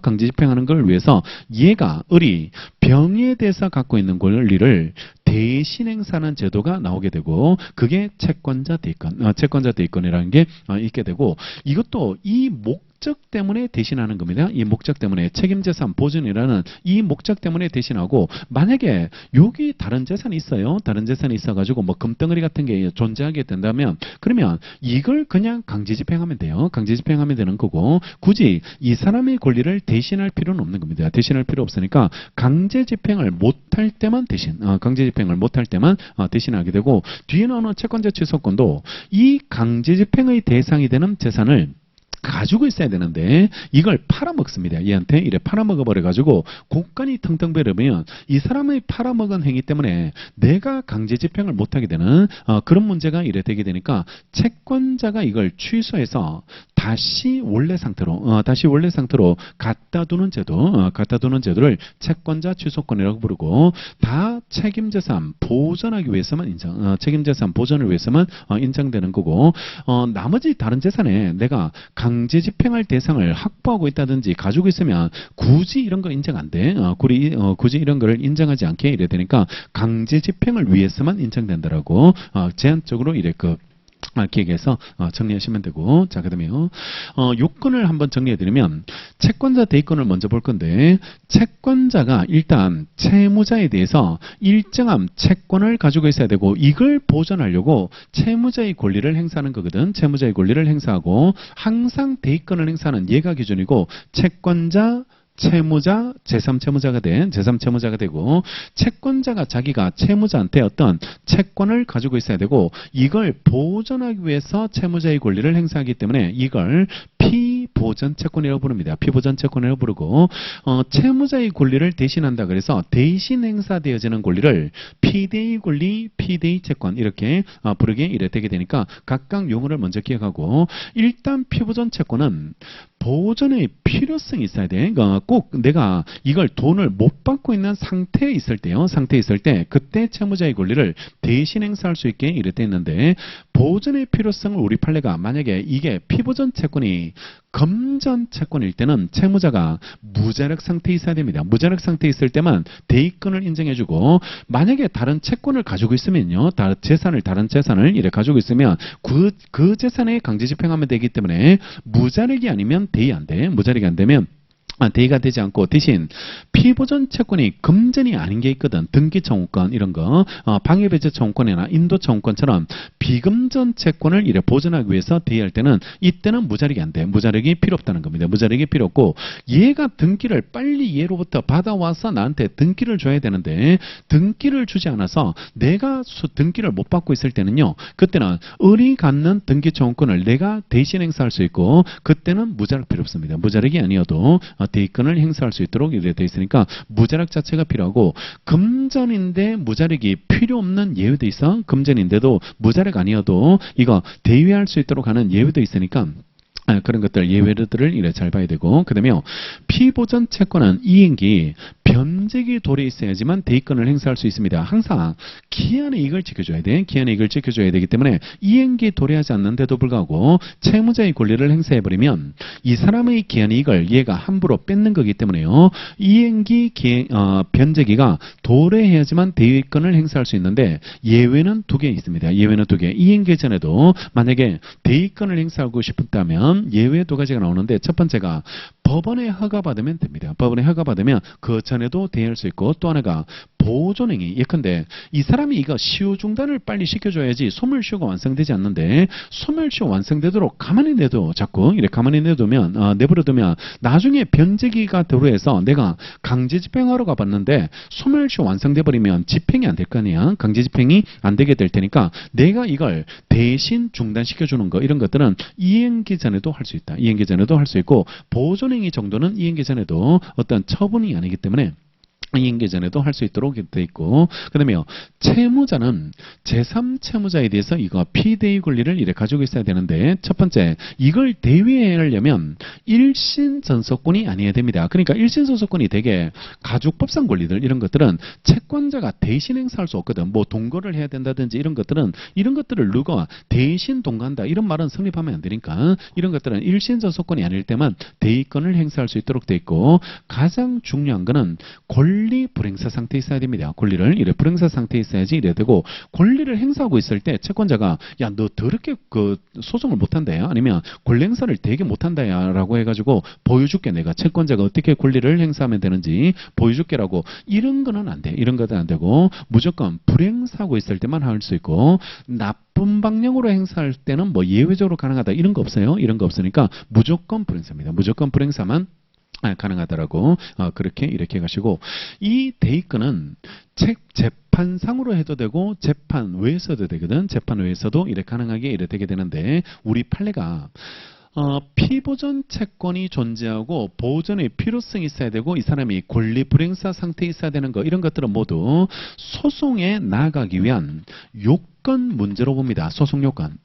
얘가 우리 병에 대해서 갖고 있는 권리를 대신 행사하는 제도가 나오게 되고 그게 채권자 대권이라는 게 있게 되고 이것도 이 목적 때문에 대신하는 겁니다. 이 목적 때문에 책임재산 보존이라는 이 목적 때문에 대신하고 만약에 여기 다른 재산이 있어요. 다른 재산이 있어가지고 뭐 금덩어리 같은 게 존재하게 된다면 그러면 이걸 그냥 강제 집행하면 돼요. 강제 집행하면 되는 거고 굳이 이 사람의 권리를 대신할 필요는 없는 겁니다. 대신할 필요 없으니까 강제 집행을 못할 때만 대신하게 되고 뒤에 나오는 채권자 취소권도 이 강제 집행의 대상이 되는 재산을 가지고 있어야 되는데 이걸 팔아먹습니다. 얘한테 이래 팔아먹어버려가지고 곳간이 텅텅 비어버리면 이 사람의 팔아먹은 행위 때문에 내가 강제 집행을 못하게 되는 그런 문제가 이래 되게 되니까 채권자가 이걸 취소해서 다시 원래 상태로 갖다 두는 제도를 채권자 취소권이라고 부르고 다 책임재산 보전하기 위해서만 책임재산 보전을 위해서만 인정되는 거고 나머지 다른 재산에 내가 강제 집행할 대상을 확보하고 있다든지 가지고 있으면 굳이 이런 거 인정 안 돼. 굳이 이런 거를 인정하지 않게 이래 되니까 강제 집행을 위해서만 인정된다라고 제한적으로 이래 기획해서 정리하시면 되고 자 그다음에요. 요건을 한번 정리해드리면 채권자 대의권을 먼저 볼 건데 채권자가 일단 채무자에 대해서 일정한 채권을 가지고 있어야 되고 이걸 보전하려고 채무자의 권리를 행사하는 거거든. 채무자의 권리를 행사하고 항상 대의권을 행사하는 얘가 기준이고 채권자 채무자, 제3채무자가 되고 채권자가 자기가 채무자한테 어떤 채권을 가지고 있어야 되고 이걸 보전하기 위해서 채무자의 권리를 행사하기 때문에 이걸 피보전 채권이라고 부릅니다. 피보전 채권이라고 부르고 채무자의 권리를 대신한다 그래서 대신 행사되어지는 권리를 피대의 권리, 피대의 채권 이렇게 부르게 이래 되게 되니까 각각 용어를 먼저 기억하고 일단 피보전 채권은 보전의 필요성이 있어야 돼. 그러니까 꼭 내가 이걸 돈을 못 받고 있는 상태에 있을 때요. 그때 채무자의 권리를 대신 행사할 수 있게 이래 돼 있는데 보전의 필요성을 우리 판례가 만약에 이게 피보전 채권이 금전 채권일 때는 채무자가 무자력 상태에 있어야 됩니다. 무자력 상태에 있을 때만 대의권을 인정해주고 만약에 다른 채권을 가지고 있으면요. 다른 재산을 이래 가지고 있으면 그 재산에 강제 집행하면 되기 때문에 무자력이 아니면 대의 안 돼. 무자력이 안 되면 대의가 되지 않고 대신 피보전 채권이 금전이 아닌 게 있거든. 등기청구권 이런 거 방해배제 청구권이나 인도청구권처럼 비금전 채권을 이래 보전하기 위해서 대의할 때는 이때는 무자력이 안 돼. 무자력이 필요 없다는 겁니다. 무자력이 필요 없고 얘가 등기를 빨리 얘로부터 받아와서 나한테 등기를 줘야 되는데 등기를 주지 않아서 내가 등기를 못 받고 있을 때는요. 그때는 을이 갖는 등기청구권을 내가 대신 행사할 수 있고 그때는 무자력 필요 없습니다. 무자력이 아니어도 대의권을 행사할 수 있도록 이렇게 되어 있으니까 무자력 자체가 필요하고 금전인데 무자력이 필요 없는 예외도 있어. 금전인데도 무자력 아니어도 이거 대위할 수 있도록 하는 예외도 있으니까 그런 것들 예외들을 이래 잘 봐야 되고 그다음에 피보전 채권은 이행기 변제기 도래에 있어야지만 대의권을 행사할 수 있습니다. 항상 기한의 이익을 지켜줘야 돼. 기한의 이익을 지켜줘야 되기 때문에 이행기 도래하지 않는데도 불구하고 채무자의 권리를 행사해버리면 이 사람의 기한의 이익을 얘가 함부로 뺏는 거기 때문에요. 이행기 변제기가 도래해야지만 대의권을 행사할 수 있는데 예외는 2개 있습니다. 예외는 2개. 이행기 전에도 만약에 대의권을 행사하고 싶다면 예외 2가지가 나오는데 첫 번째가 법원에 허가받으면 됩니다. 법원에 허가받으면 그 전에도 대의할 수 있고 또 하나가 보존행위. 예컨대 이 사람이 이거 시효 중단을 빨리 시켜줘야지 소멸시효가 완성되지 않는데 소멸시효 완성되도록 가만히 내도 자꾸 이렇게 가만히 내두면 내버려두면 나중에 변제기가 도래해서 내가 강제 집행하러 가봤는데 소멸시효 완성돼 버리면 집행이 안 될 거 아니야. 강제 집행이 안 되게 될 테니까 내가 이걸 대신 중단시켜주는 거 이런 것들은 이행기 전에도 할 수 있다. 이행기 전에도 할 수 있고 보존행위 정도는 이행기 전에도 어떤 처분이 아니기 때문에 임기 전에도 할 수 있도록 돼 있고, 그 다음에요, 채무자는 제3채무자에 대해서 이거 피대의 권리를 이렇게 가지고 있어야 되는데, 첫 번째, 이걸 대위하려면 1신 전속권이 아니어야 됩니다. 그러니까 1신 전속권이 되게 가족법상 권리들, 이런 것들은 채권자가 대신 행사할 수 없거든. 뭐 동거를 해야 된다든지 이런 것들은, 이런 것들을 누가 대신 동거한다, 이런 말은 성립하면 안 되니까, 이런 것들은 1신 전속권이 아닐 때만 대위권을 행사할 수 있도록 돼 있고, 가장 중요한 거는 권리 불행사 상태에 있어야 됩니다. 권리를 이래 불행사 상태에 있어야지 이래야 되고, 권리를 행사하고 있을 때 채권자가 야, 너 더럽게 그 소송을 못한다야, 아니면 권리 행사를 되게 못한다야 라고 해가지고 보여줄게, 내가 채권자가 어떻게 권리를 행사하면 되는지 보여줄게라고, 이런 거는 안 돼. 이런 것도 안 되고, 무조건 불행사하고 있을 때만 할 수 있고, 나쁜 방향으로 행사할 때는 뭐 예외적으로 가능하다, 이런 거 없어요. 이런 거 없으니까 무조건 불행사입니다. 무조건 불행사만 가능하다라고 그렇게 이렇게 가시고, 이 대위권은 재판상으로 해도 되고 재판 외에서도 되거든. 재판 외에서도 이렇게 가능하게 이렇게 되게 되는데, 우리 판례가 피보전 채권이 존재하고 보전의 필요성이 있어야 되고, 이 사람이 권리 불행사 상태에 있어야 되는 거, 이런 것들은 모두 소송에 나가기 위한 요건 문제로 봅니다. 소송 요건.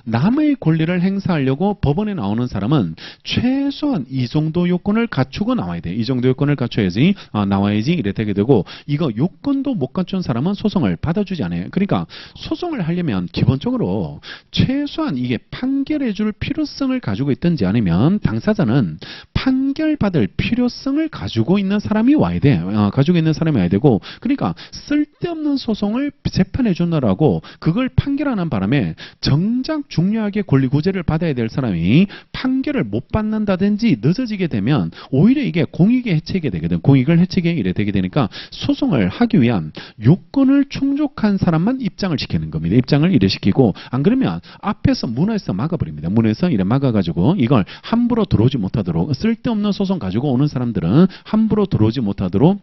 남의 권리를 행사하려고 법원에 나오는 사람은 최소한 이 정도 요건을 갖추고 나와야 돼. 이 정도 요건을 갖춰야지 나와야지 이래 되게 되고, 이거 요건도 못 갖춘 사람은 소송을 받아주지 않아요. 그러니까 소송을 하려면 기본적으로 최소한 이게 판결해 줄 필요성을 가지고 있든지, 아니면 당사자는 판결받을 필요성을 가지고 있는 사람이 와야 돼. 가지고 있는 사람이 와야 되고, 그러니까 쓸데없는 소송을 재판해 주느라고 그걸 판결하는 바람에 정작 중요하게 권리 구제를 받아야 될 사람이 판결을 못 받는다든지 늦어지게 되면 오히려 이게 공익에 해치게 되거든. 공익을 해치게 이래 되게 되니까, 소송을 하기 위한 요건을 충족한 사람만 입장을 시키는 겁니다. 입장을 이래 시키고, 안 그러면 앞에서 문에서 막아버립니다. 문에서 이래 막아가지고 이걸 함부로 들어오지 못하도록, 쓸데없는 소송 가지고 오는 사람들은 함부로 들어오지 못하도록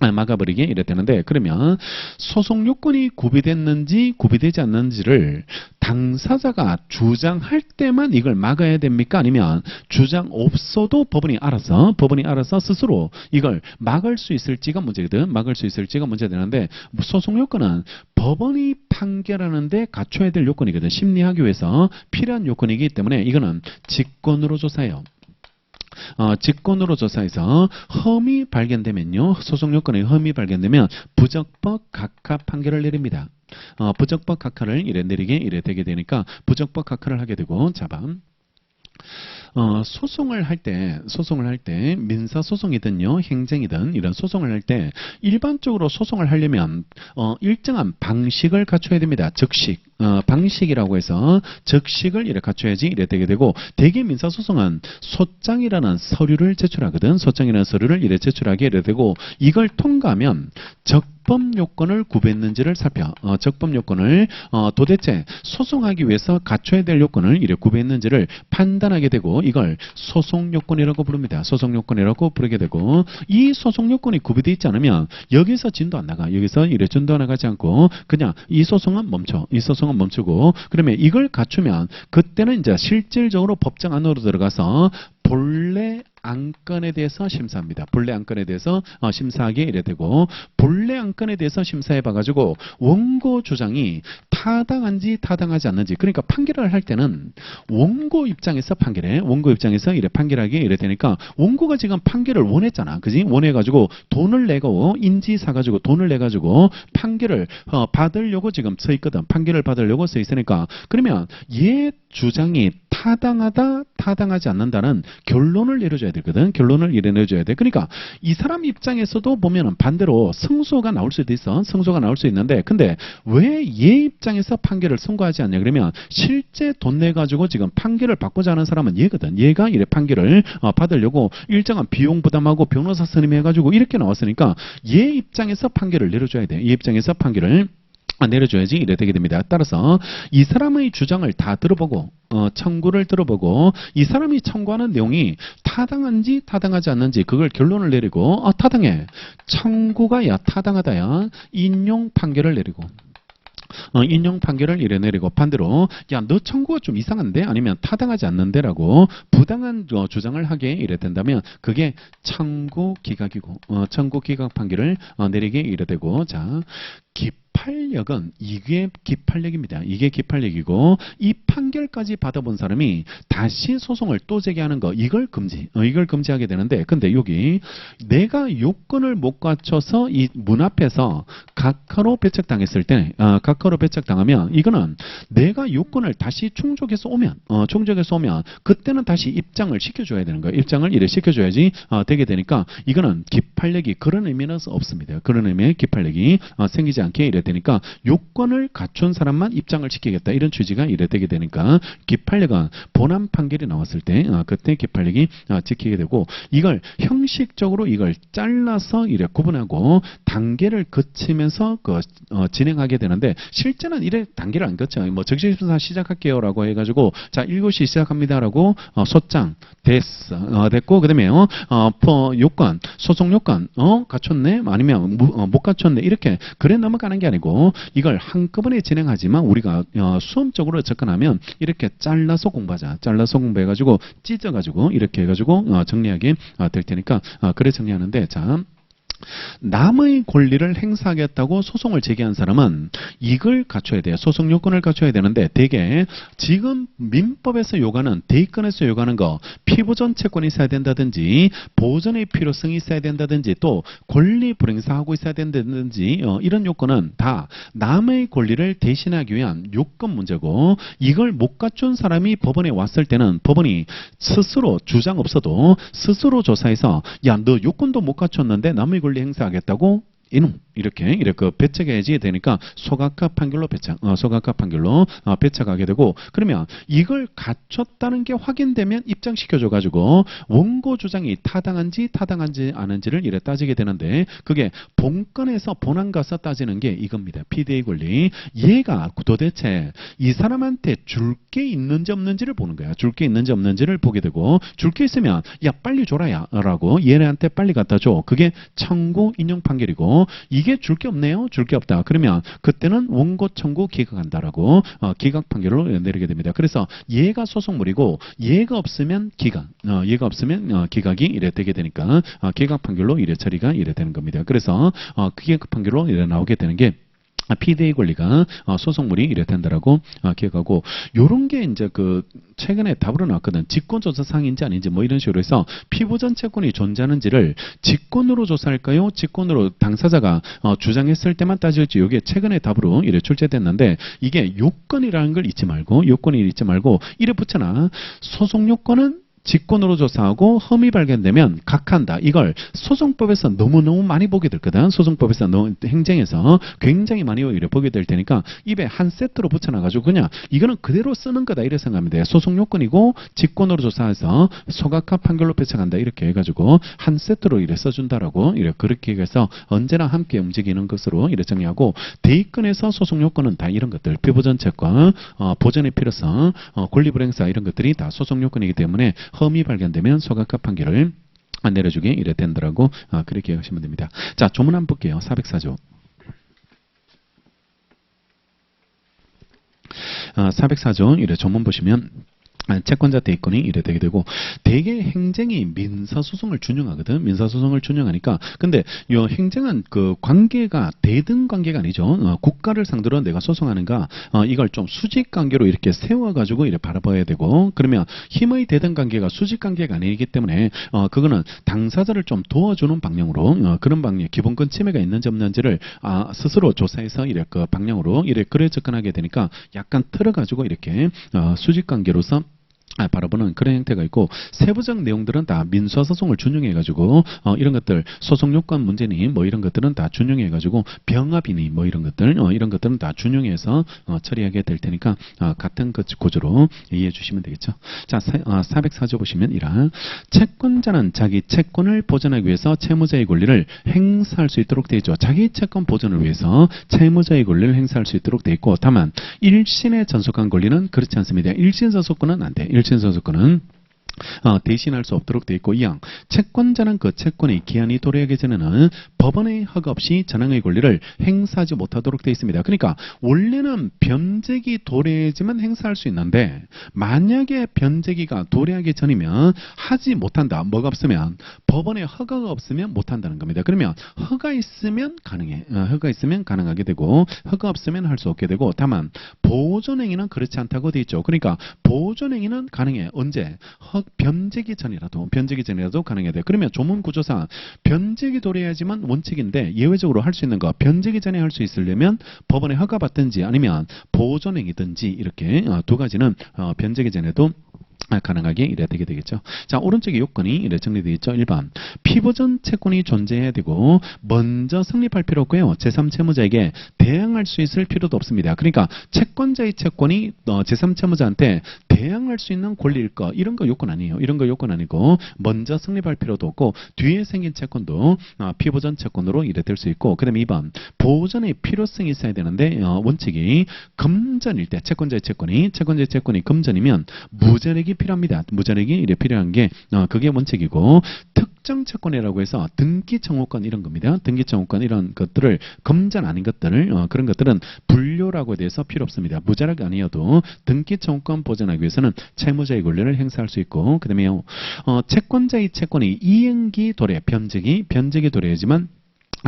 막아버리게 이래 되는데, 그러면 소송 요건이 구비됐는지 구비되지 않는지를 당사자가 주장할 때만 이걸 막아야 됩니까? 아니면 주장 없어도 법원이 알아서 스스로 이걸 막을 수 있을지가 문제거든. 막을 수 있을지가 문제되는데, 소송 요건은 법원이 판결하는데 갖춰야 될 요건이거든. 심리하기 위해서 필요한 요건이기 때문에 이거는 직권으로 조사해요. 직권으로 조사해서 혐의 발견되면요, 소송 요건에 혐의 발견되면 부적법 각하 판결을 내립니다. 부적법 각하를 이래 내리게 이래 되게 되니까 부적법 각하를 하게 되고, 자반. 소송을 할 때 민사소송이든요, 행정이든 이런 소송을 할 때 일반적으로 소송을 하려면 일정한 방식을 갖춰야 됩니다. 적식. 방식이라고 해서 적식을 이렇게 갖춰야지 이래 되게 되고, 대개 민사소송은 소장이라는 서류를 제출하거든. 소장이라는 서류를 이래 제출하게 이래 되고, 이걸 통과하면 적법 요건을 구비했는지를 살펴. 적법 요건을 도대체 소송하기 위해서 갖춰야 될 요건을 이래 구비했는지를 판단하게 되고, 이걸 소송 요건이라고 부릅니다. 소송 요건이라고 부르게 되고, 이 소송 요건이 구비되어 있지 않으면 여기서 진도 안 나가. 여기서 이래 진도 나가지 않고 그냥 이 소송은 멈춰. 이 소송은 멈추고, 그러면 이걸 갖추면 그때는 이제 실질적으로 법정 안으로 들어가서 본래 안건에 대해서 심사합니다. 본래 안건에 대해서 심사하게 이래 되고, 본래 안건에 대해서 심사해 봐가지고 원고 주장이 타당한지 타당하지 않는지, 그러니까 판결을 할 때는 원고 입장에서 판결해. 원고 입장에서 이래 판결하게 이래 되니까, 원고가 지금 판결을 원했잖아. 그지? 원해가지고 돈을 내고 인지 사가지고 돈을 내가지고 판결을 받으려고 지금 서 있거든. 판결을 받으려고 서 있으니까, 그러면 얘 주장이 타당하다 타당하지 않는다는 결론을 내려줘야 되거든. 결론을 내려줘야 돼. 그러니까 이 사람 입장에서도 보면은 반대로 승소가 나올 수도 있어. 승소가 나올 수 있는데, 근데 왜 얘 입장에서 판결을 선고하지 않냐 그러면, 실제 돈 내가지고 지금 판결을 받고자 하는 사람은 얘거든. 얘가 이래 판결을 받으려고 일정한 비용 부담하고 변호사 선임해가지고 이렇게 나왔으니까 얘 입장에서 판결을 내려줘야 돼. 얘 입장에서 판결을 내려줘야지 이래 되게 됩니다. 따라서 이 사람의 주장을 다 들어보고, 청구를 들어보고, 이 사람이 청구하는 내용이 타당한지 타당하지 않는지 그걸 결론을 내리고, 타당해. 청구가 타당하다야 인용 판결을 내리고, 인용 판결을 이래 내리고 반대로 야 너 청구가 좀 이상한데 아니면 타당하지 않는데라고 부당한 주장을 하게 이래 된다면 그게 청구 기각이고 청구 기각 판결을 내리게 이래 되고 자 기판력은 이게 기판력입니다. 이게 기판력이고 이 판결까지 받아본 사람이 다시 소송을 또 제기하는 거 이걸 이걸 금지하게 되는데 근데 여기 내가 요건을 못 갖춰서 이 문 앞에서 각하로 배척당했을 때 각하로 배척당하면 이거는 내가 요건을 다시 충족해서 오면 그때는 다시 입장을 시켜줘야 되는 거예요. 입장을 이래 시켜줘야지 되게 되니까 이거는 기판력이 그런 의미는 없습니다. 그런 의미의 기판력이 생기지 않게 이래 되니까 요건을 갖춘 사람만 입장을 시키겠다 이런 취지가 이래 되게 되니까 기판력은 본안 판결이 나왔을 때 그때 기판력이 지키게 되고 이걸 형식적으로 이걸 잘라서 이래 구분하고 단계를 거치면서 진행하게 되는데 실제는 이래 단계를 안 거쳐. 뭐 적시심사 시작할게요라고 해가지고 자 7시 시작합니다라고 소장 됐고 그다음에 요건 소송 요건 갖췄네 아니면 못 갖췄네 이렇게 그래 넘어가는 게 아니고 이걸 한꺼번에 진행하지만 우리가 수험적으로 접근하면 이렇게 잘라서 공부하자. 잘라서 공부해가지고 찢어가지고 이렇게 해가지고 정리하게 될 테니까 그래 정리하는데 자. 남의 권리를 행사하겠다고 소송을 제기한 사람은 이걸 갖춰야 돼요. 소송 요건을 갖춰야 되는데 대개 지금 민법에서 요구하는 대의권에서 요구하는 거 피보전 채권이 있어야 된다든지 보전의 필요성이 있어야 된다든지 또 권리 불행사하고 있어야 된다든지 이런 요건은 다 남의 권리를 대신하기 위한 요건 문제고 이걸 못 갖춘 사람이 법원에 왔을 때는 법원이 스스로 주장 없어도 스스로 조사해서 야 너 요건도 못 갖췄는데 남의 권리 행사하겠다고 이놈 이렇게 배척해야지 되니까 소각화 판결로 배척하게 되고 그러면 이걸 갖췄다는 게 확인되면 입장시켜줘 가지고 원고 주장이 타당한지 않은지를 이래 따지게 되는데 그게 본건에서 본안 가서 따지는 게 이겁니다. PD의 권리. 얘가 도대체 이 사람한테 줄 게 있는지 없는지를 보는 거야. 줄 게 있는지 없는지를 보게 되고 줄 게 있으면 야 빨리 줘라야 라고 얘네한테 빨리 갖다 줘. 그게 청구 인용 판결이고 이게 줄 게 없네요. 줄 게 없다. 그러면 그때는 원고 청구 기각한다라고 기각 판결을 내리게 됩니다. 그래서 얘가 소송물이고 얘가 없으면 기각, 얘가 없으면 기각이 이래 되게 되니까 기각 판결로 이래 처리가 이래 되는 겁니다. 그래서 기각 판결로 이래 나오게 되는 게 PD의 권리가 소송물이 이래 된다라고 기억하고 요런 게 이제 최근에 답으로 나왔거든. 직권조사상인지 아닌지 뭐 이런 식으로 해서 피보전 채권이 존재하는지를 직권으로 조사할까요? 직권으로 당사자가 주장했을 때만 따질지 이게 최근에 답으로 이래 출제됐는데 이게 요건이라는 걸 잊지 말고 이래 붙여놔. 소송 요건은 직권으로 조사하고 혐의 발견되면 각한다. 이걸 소송법에서 너무너무 많이 보게 될 거다. 소송법에서 행정에서 굉장히 많이 보게 될 테니까 입에 한 세트로 붙여놔가지고 그냥 이거는 그대로 쓰는 거다 이렇게 생각하면 돼요. 소송 요건이고 직권으로 조사해서 소각화 판결로 배척한다 이렇게 해가지고 한 세트로 이래 써준다라고 이래 그렇게 해서 언제나 함께 움직이는 것으로 이래 정리하고 대의권에서 소송 요건은 다 이런 것들 피보전 채권, 보전의 필요성, 권리 불행사 이런 것들이 다 소송 요건이기 때문에 혐의 발견되면 소각화 판결을 내려주게 이래 된다라고 그렇게 하시면 됩니다. 자, 조문 한번 볼게요. 404조. 404조 이래 조문 보시면 채권자 대의권이 이래 되게 되고 대개 행정이 민사소송을 준용하거든. 민사소송을 준용하니까 근데 이 행정은 관계가 대등 관계가 아니죠. 국가를 상대로 내가 소송하는가 이걸 좀 수직 관계로 이렇게 세워가지고 이렇게 바라봐야 되고 그러면 힘의 대등 관계가 수직 관계가 아니기 때문에 그거는 당사자를 좀 도와주는 방향으로 그런 방향 기본권 침해가 있는지 없는지를 스스로 조사해서 이렇게 방향으로 이렇게 그래 접근하게 되니까 약간 틀어가지고 이렇게 수직 관계로서 바라보는 그런 형태가 있고 세부적 내용들은 다 민사소송을 준용해가지고 이런 것들 소송 요건 문제니 뭐 이런 것들은 다 준용해가지고 병합이니 뭐 이런 것들은 다 준용해서 처리하게 될 테니까 같은 구조로 이해해 주시면 되겠죠. 자, 404조 보시면 이라 채권자는 자기 채권을 보전하기 위해서 채무자의 권리를 행사할 수 있도록 되어 있죠. 자기 채권 보전을 위해서 채무자의 권리를 행사할 수 있도록 되어 있고 다만 1신에 전속한 권리는 그렇지 않습니다. 1신 전속권은 안 돼. 1신 전속권은 대신할 수 없도록 되어 있고, 이항 채권자는 그 채권의 기한이 도래하기 전에는 법원의 허가 없이 전항의 권리를 행사하지 못하도록 되어 있습니다. 그러니까 원래는 변제기 도래지만 행사할 수 있는데, 만약에 변제기가 도래하기 전이면 하지 못한다. 뭐가 없으면? 법원의 허가가 없으면 못한다는 겁니다. 그러면 허가 있으면 가능해. 허가 있으면 가능하게 되고, 허가 없으면 할 수 없게 되고, 다만 보존행위는 그렇지 않다고 되어 있죠. 그러니까 보존행위는 가능해. 언제? 변제기 전이라도 가능해야 돼요. 그러면 조문 구조상 변제기 도래해야지만 원칙인데, 예외적으로 할 수 있는 거, 변제기 전에 할 수 있으려면 법원의 허가 받든지 아니면 보존행위든지, 이렇게 두 가지는 변제기 전에도 가능하게 이래 되게 되겠죠. 자, 오른쪽에 요건이 이래 정리되어 있죠. 1번 피보전 채권이 존재해야 되고, 먼저 성립할 필요 없고요. 제3채무자에게 대항할 수 있을 필요도 없습니다. 그러니까 채권자의 채권이 제3채무자한테 대항할 수 있는 권리일 거, 이런 거 요건 아니에요. 이런 거 요건 아니고, 먼저 성립할 필요도 없고, 뒤에 생긴 채권도 피보전 채권으로 이래 될 수 있고, 그 다음에 2번 보전의 필요성이 있어야 되는데, 원칙이 금전일 때 채권자의 채권이 금전이면 무전액이 필요합니다. 무전액이 이래 필요한 게 그게 원칙이고, 특정 채권이라고 해서 등기 청구권 이런 겁니다. 등기 청구권 이런 것들을 금전 아닌 것들을 그런 것들은 분료라고 돼서 필요 없습니다. 무자력 아니어도 등기 청구권 보전하기 위해서는 채무자의 권리를 행사할 수 있고, 그다음에 채권자의 채권이 이행기 도래 변제기 도래하지만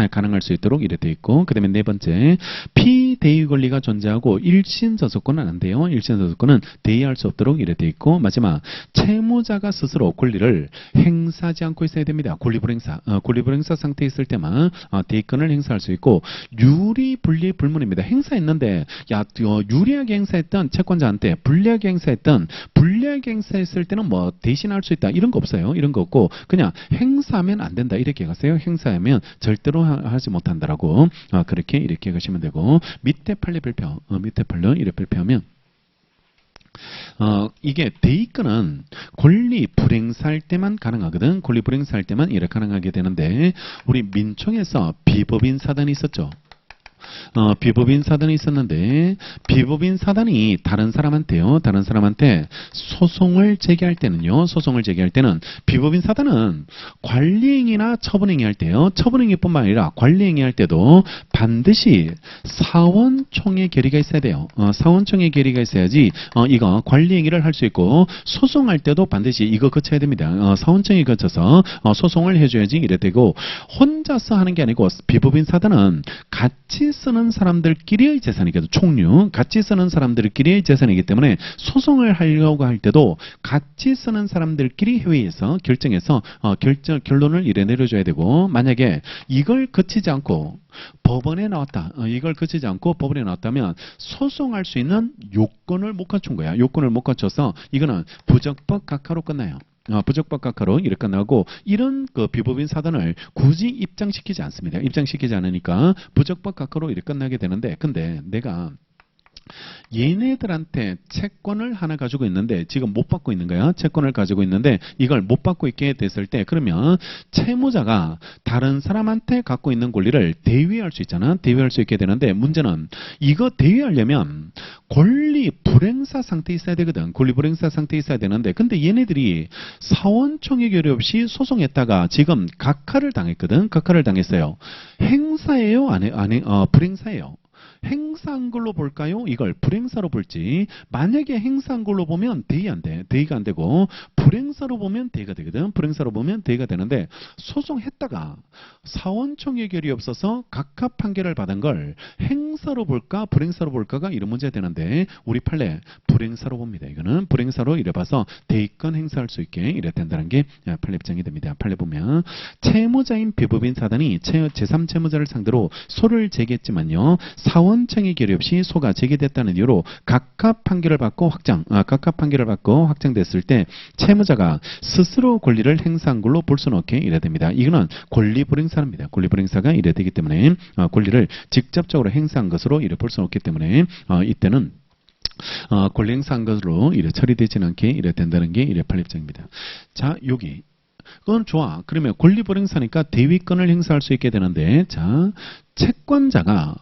가능할 수 있도록 이래 되어 있고, 그 다음에 네 번째 피대위 권리가 존재하고 일신저속권은 안 돼요. 일신저속권은 대의할 수 없도록 이래 되어 있고, 마지막 채무자가 스스로 권리를 행사하지 않고 있어야 됩니다. 권리불행사 상태에 있을 때만 대의권을 행사할 수 있고, 유리 분리 불문입니다. 행사했는데 유리하게 행사했던 채권자한테 불리하게 행사했을 때는 뭐 대신할 수 있다 이런 거 없어요. 이런 거 없고, 그냥 행사하면 안 된다 이렇게 가세요. 행사하면 절대로 하지 못한다라고 이렇게 가시면 되고, 밑에 판례 별표 밑에 판례 이렇게 별표하면 이게 대의권은 권리 불행사할 때만 가능하거든. 권리 불행사할 때만 이렇게 가능하게 되는데, 우리 민총에서 비법인 사단이 있었죠. 비법인 사단이 있었는데, 비법인 사단이 다른 사람한테 소송을 제기할 때는 비법인 사단은 관리행위나 처분행위 할 때요, 처분행위뿐만 아니라 관리행위 할 때도 반드시 사원총회 결의가 있어야 돼요. 사원총회 결의가 있어야지 이거 관리행위를 할 수 있고, 소송할 때도 반드시 이거 거쳐야 됩니다. 사원총회 거쳐서 소송을 해줘야지 이래 되고, 혼자서 하는 게 아니고, 비법인 사단은 같이 쓰는 사람들끼리의 재산이거든. 총류 같이 쓰는 사람들끼리의 재산이기 때문에, 소송을 하려고 할 때도 같이 쓰는 사람들끼리 회의에서 결정해서 결론을 이래 내려줘야 되고, 만약에 이걸 거치지 않고 법원에 나왔다면 소송할 수 있는 요건을 못 갖춘 거야. 요건을 못 갖춰서 이거는 부적법 각하로 끝나요. 부적법 각하로 이렇게 끝나고, 이런 비법인 사단을 굳이 입장시키지 않습니다. 입장시키지 않으니까 부적법 각하로 이렇게 끝나게 되는데, 근데 내가 얘네들한테 채권을 하나 가지고 있는데 지금 못 받고 있는 거야. 채권을 가지고 있는데 이걸 못 받고 있게 됐을 때, 그러면 채무자가 다른 사람한테 갖고 있는 권리를 대위할 수 있잖아. 대위할 수 있게 되는데, 문제는 이거 대위하려면 권리 불행사 상태에 있어야 되거든. 권리 불행사 상태에 있어야 되는데, 근데 얘네들이 사원총회 결의 없이 소송했다가 지금 각하를 당했거든. 각하를 당했어요. 행사예요? 불행사예요? 행사한 걸로 볼까요? 이걸 불행사로 볼지. 만약에 행사한 걸로 보면 대의가 안 되고, 불행사로 보면 대의가 되거든. 불행사로 보면 대의가 되는데, 소송했다가 사원총회 결의 없어서 각하 판결을 받은 걸 행사로 볼까 불행사로 볼까가 이런 문제가 되는데, 우리 판례 불행사로 봅니다. 이거는 불행사로 이래 봐서 대의권 행사할 수 있게 이래 된다는 게 판례 입장이 됩니다. 판례 보면 채무자인 비법인 사단이 제3채무자를 상대로 소를 제기했지만요, 사원총회 결의 없이 소가 제기됐다는 이유로 각하 판결을 받고 확정됐을 때 채무자가 스스로 권리를 행사한 걸로 볼 수는 없게 이래 됩니다. 이거는 권리 불행사입니다. 권리 불행사가 이래 되기 때문에 권리를 직접적으로 행사한 것으로 이래 볼 수는 없기 때문에 이때는 권리 행사한 것으로 이래 처리되지는 않게 이래 된다는 게 이래 판례입장입니다. 자, 여기 그건 좋아. 그러면 권리 불행사니까 대위권을 행사할 수 있게 되는데, 자, 채권자가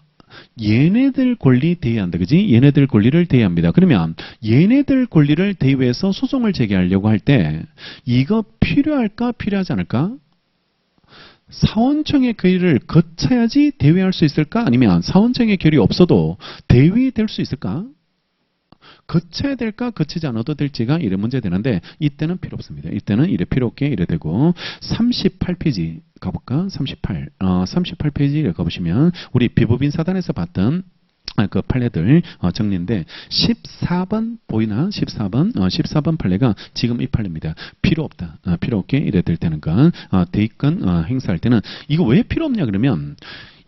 얘네들 권리 대의한다. 그지? 얘네들 권리를 대의합니다. 그러면 얘네들 권리를 대의해서 소송을 제기하려고 할 때 이거 필요할까? 필요하지 않을까? 사원청의 결의를 거쳐야지 대의할 수 있을까? 아니면 사원청의 결의 없어도 대의될 수 있을까? 거쳐야 될까? 거치지 않아도 될지가 이래 문제 되는데 이때는 필요 없습니다. 이때는 이래 필요 없게 이래 되고 38페이지 가볼까? 38페이지를 가보시면 우리 비법인 사단에서 봤던 그 판례들 정리인데 14번 보이나? 14번 판례가 지금 이 판례입니다. 필요 없다. 필요 없게 이래 될 때는 대의권 행사할 때는 이거 왜 필요 없냐 그러면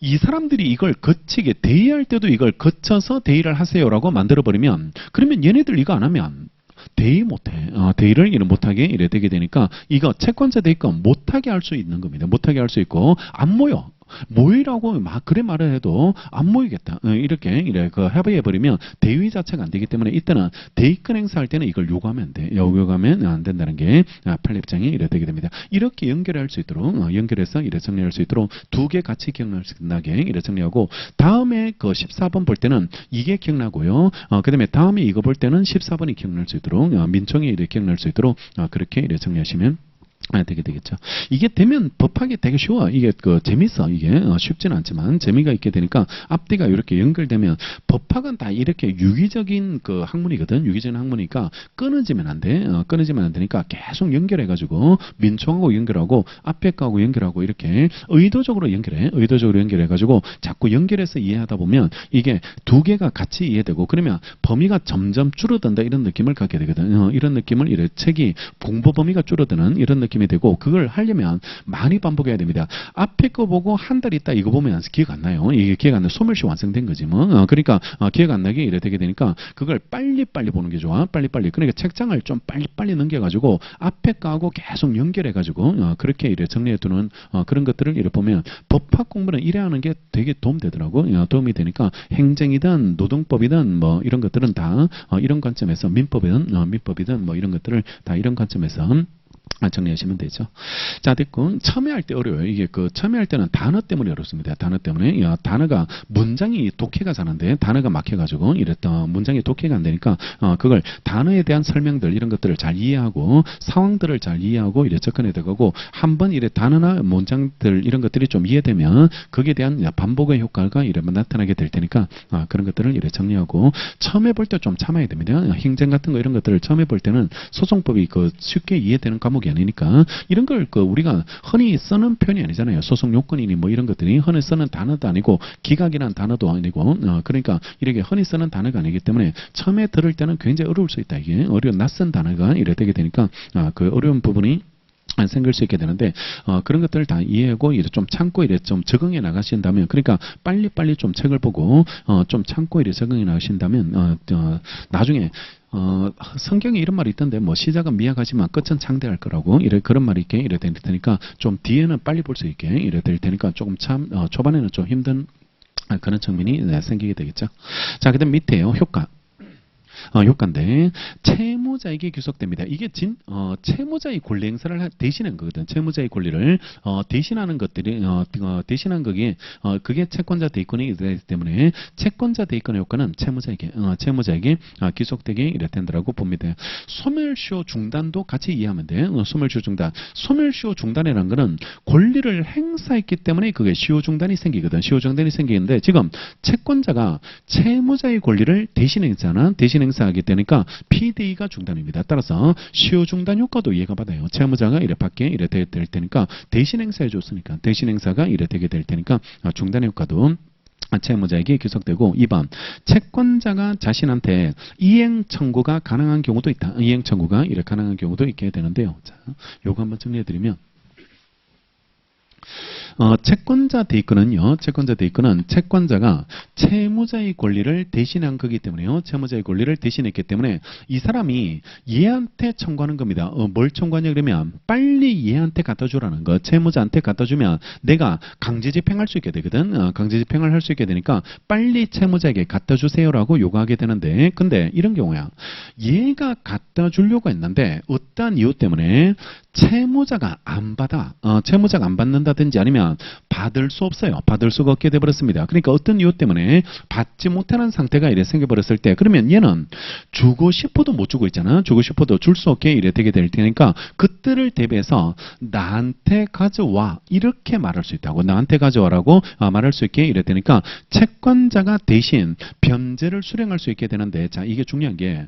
이 사람들이 이걸 거치게 대의할 때도 이걸 거쳐서 대의를 하세요라고 만들어버리면 그러면 얘네들 이거 안 하면 대의 못해. 대의를 못하게 이래 되게 되니까 이거 채권자 대의권 못하게 할 수 있는 겁니다. 못하게 할 수 있고 안 모여. 모이라고 막 그래 말을 해도 안 모이겠다. 이래 협의해버리면 대의 자체가 안 되기 때문에 이때는 대의권 행사할 때는 이걸 요구하면 안 돼. 요구하면 안 된다는 게 판례 입장이 이래 되게 됩니다. 이렇게 연결할 수 있도록 연결해서 이래 정리할 수 있도록 두 개 같이 기억나게 이래 정리하고 다음에 그 14번 볼 때는 이게 기억나고요. 그 다음에 다음에 이거 볼 때는 14번이 기억날 수 있도록 민총이 이래 기억날 수 있도록 그렇게 이래 정리하시면 되게 되겠죠. 이게 되면 법하기 되게 쉬워. 이게 재밌어. 이게 쉽진 않지만 재미가 있게 되니까 앞뒤가 이렇게 연결되면 법학은 다 이렇게 유기적인 그 학문이거든. 유기적인 학문이니까 끊어지면 안 돼. 끊어지면 안 되니까 계속 연결해가지고 민총하고 연결하고 앞에 거하고 연결하고 이렇게 의도적으로 연결해. 의도적으로 연결해가지고 자꾸 연결해서 이해하다 보면 이게 두 개가 같이 이해되고 그러면 범위가 점점 줄어든다 이런 느낌을 갖게 되거든. 이런 느낌을 이래 책이 공부 범위가 줄어드는 이런 느낌이 되고 그걸 하려면 많이 반복해야 됩니다. 앞에 거 보고 한 달 있다 이거 보면 기억 안 나요. 이게 기억 안 나. 소멸시 완성된 거지 뭐. 그러니까 기억 안 나게 이래 되게 되니까 그걸 빨리빨리 보는 게 좋아. 빨리빨리. 그러니까 책장을 좀 빨리빨리 넘겨가지고 앞에 거하고 계속 연결해가지고 그렇게 이래 정리해두는 그런 것들을 이래 보면 법학 공부는 이래 하는 게 되게 도움되더라고. 도움이 되니까 행정이든 노동법이든 뭐 이런 것들은 다 이런 관점에서 민법이든 뭐 이런 것들을 다 이런 관점에서 정리하시면 되죠. 자, 됐고. 첨예할 때 어려워요. 이게 첨예할 때는 단어 때문에 어렵습니다. 단어 때문에. 단어가, 문장이 독해가 자는데, 단어가 막혀가지고, 문장이 독해가 안 되니까, 그걸 단어에 대한 설명들, 이런 것들을 잘 이해하고, 상황들을 잘 이해하고, 이래 접근해 들어가고, 한번 이래 단어나 문장들, 이런 것들이 좀 이해되면, 거기에 대한 반복의 효과가 이러면 나타나게 될 테니까, 그런 것들을 이래 정리하고, 처음에 볼 때 좀 참아야 됩니다. 행정 같은 거, 이런 것들을 처음에 볼 때는 소송법이 쉽게 이해되는 과목이 아니니까 이런 걸 우리가 흔히 쓰는 표현이 아니잖아요. 소송 요건이니 뭐 이런 것들이 흔히 쓰는 단어도 아니고 기각이라는 단어도 아니고 그러니까 이렇게 흔히 쓰는 단어가 아니기 때문에 처음에 들을 때는 굉장히 어려울 수 있다. 이게 어려운 낯선 단어가 이래 되게 되니까 그 어려운 부분이 생길 수 있게 되는데 그런 것들을 다 이해하고 이래 좀 참고 이래 좀 적응해 나가신다면 그러니까 빨리빨리 좀 책을 보고 좀 참고 이래 적응해 나가신다면 나중에 성경에 이런 말이 있던데 뭐 시작은 미약하지만 끝은 창대할 거라고 그런 말이 있게 이래 될 테니까 좀 뒤에는 빨리 볼 수 있게 이래 될 테니까 조금 초반에는 좀 힘든 그런 측면이 생기게 되겠죠. 자, 그다음 밑에요. 효과. 효과인데 채무자에게 귀속됩니다. 이게 채무자의 권리 행사를 대신한 거거든. 채무자의 권리를 대신하는 것들이 대신한 거기에 그게 채권자 대의권이 되기 때문에 채권자 대의권의 효과는 채무자에게 귀속되게 이래 된다라고 봅니다. 소멸시효 중단도 같이 이해하면 돼. 소멸시효 중단. 소멸시효 중단이라는 거는 권리를 행사했기 때문에 그게 시효 중단이 생기거든. 시효 중단이 생기는데 지금 채권자가 채무자의 권리를 대신 행사하는 대신 행사하게 되니까 피대의가 중단입니다. 따라서 시효 중단 효과도 이해가 받아요. 채무자가 이래 받게 이래 될 테니까 대신 행사해 줬으니까 대신 행사가 이래 되게 될 테니까 중단 효과도 채무자에게 귀속되고 2번 채권자가 자신한테 이행 청구가 가능한 경우도 있다. 이행 청구가 이래 가능한 경우도 있게 되는데요. 자, 요거 한번 정리해 드리면 채권자 대의권은요. 채권자 대의권은 채권자가 채무자의 권리를 대신한 거기 때문에요. 채무자의 권리를 대신했기 때문에 이 사람이 얘한테 청구하는 겁니다. 뭘 청구하냐 그러면 빨리 얘한테 갖다 주라는 거. 채무자한테 갖다 주면 내가 강제 집행할 수 있게 되거든. 강제 집행을 할 수 있게 되니까 빨리 채무자에게 갖다 주세요라고 요구하게 되는데 근데 이런 경우야. 얘가 갖다 주려고 했는데 어떠한 이유 때문에 채무자가 안 받아, 채무자가 안 받는다든지 아니면 받을 수 없어요. 받을 수가 없게 돼버렸습니다. 그러니까 어떤 이유 때문에 받지 못하는 상태가 이래 생겨버렸을 때, 그러면 얘는 주고 싶어도 못 주고 있잖아. 주고 싶어도 줄 수 없게 이래 되게 될 테니까 그때를 대비해서 나한테 가져와 이렇게 말할 수 있다고. 나한테 가져와라고 말할 수 있게 이래 되니까 채권자가 대신 변제를 수령할 수 있게 되는데, 자, 이게 중요한 게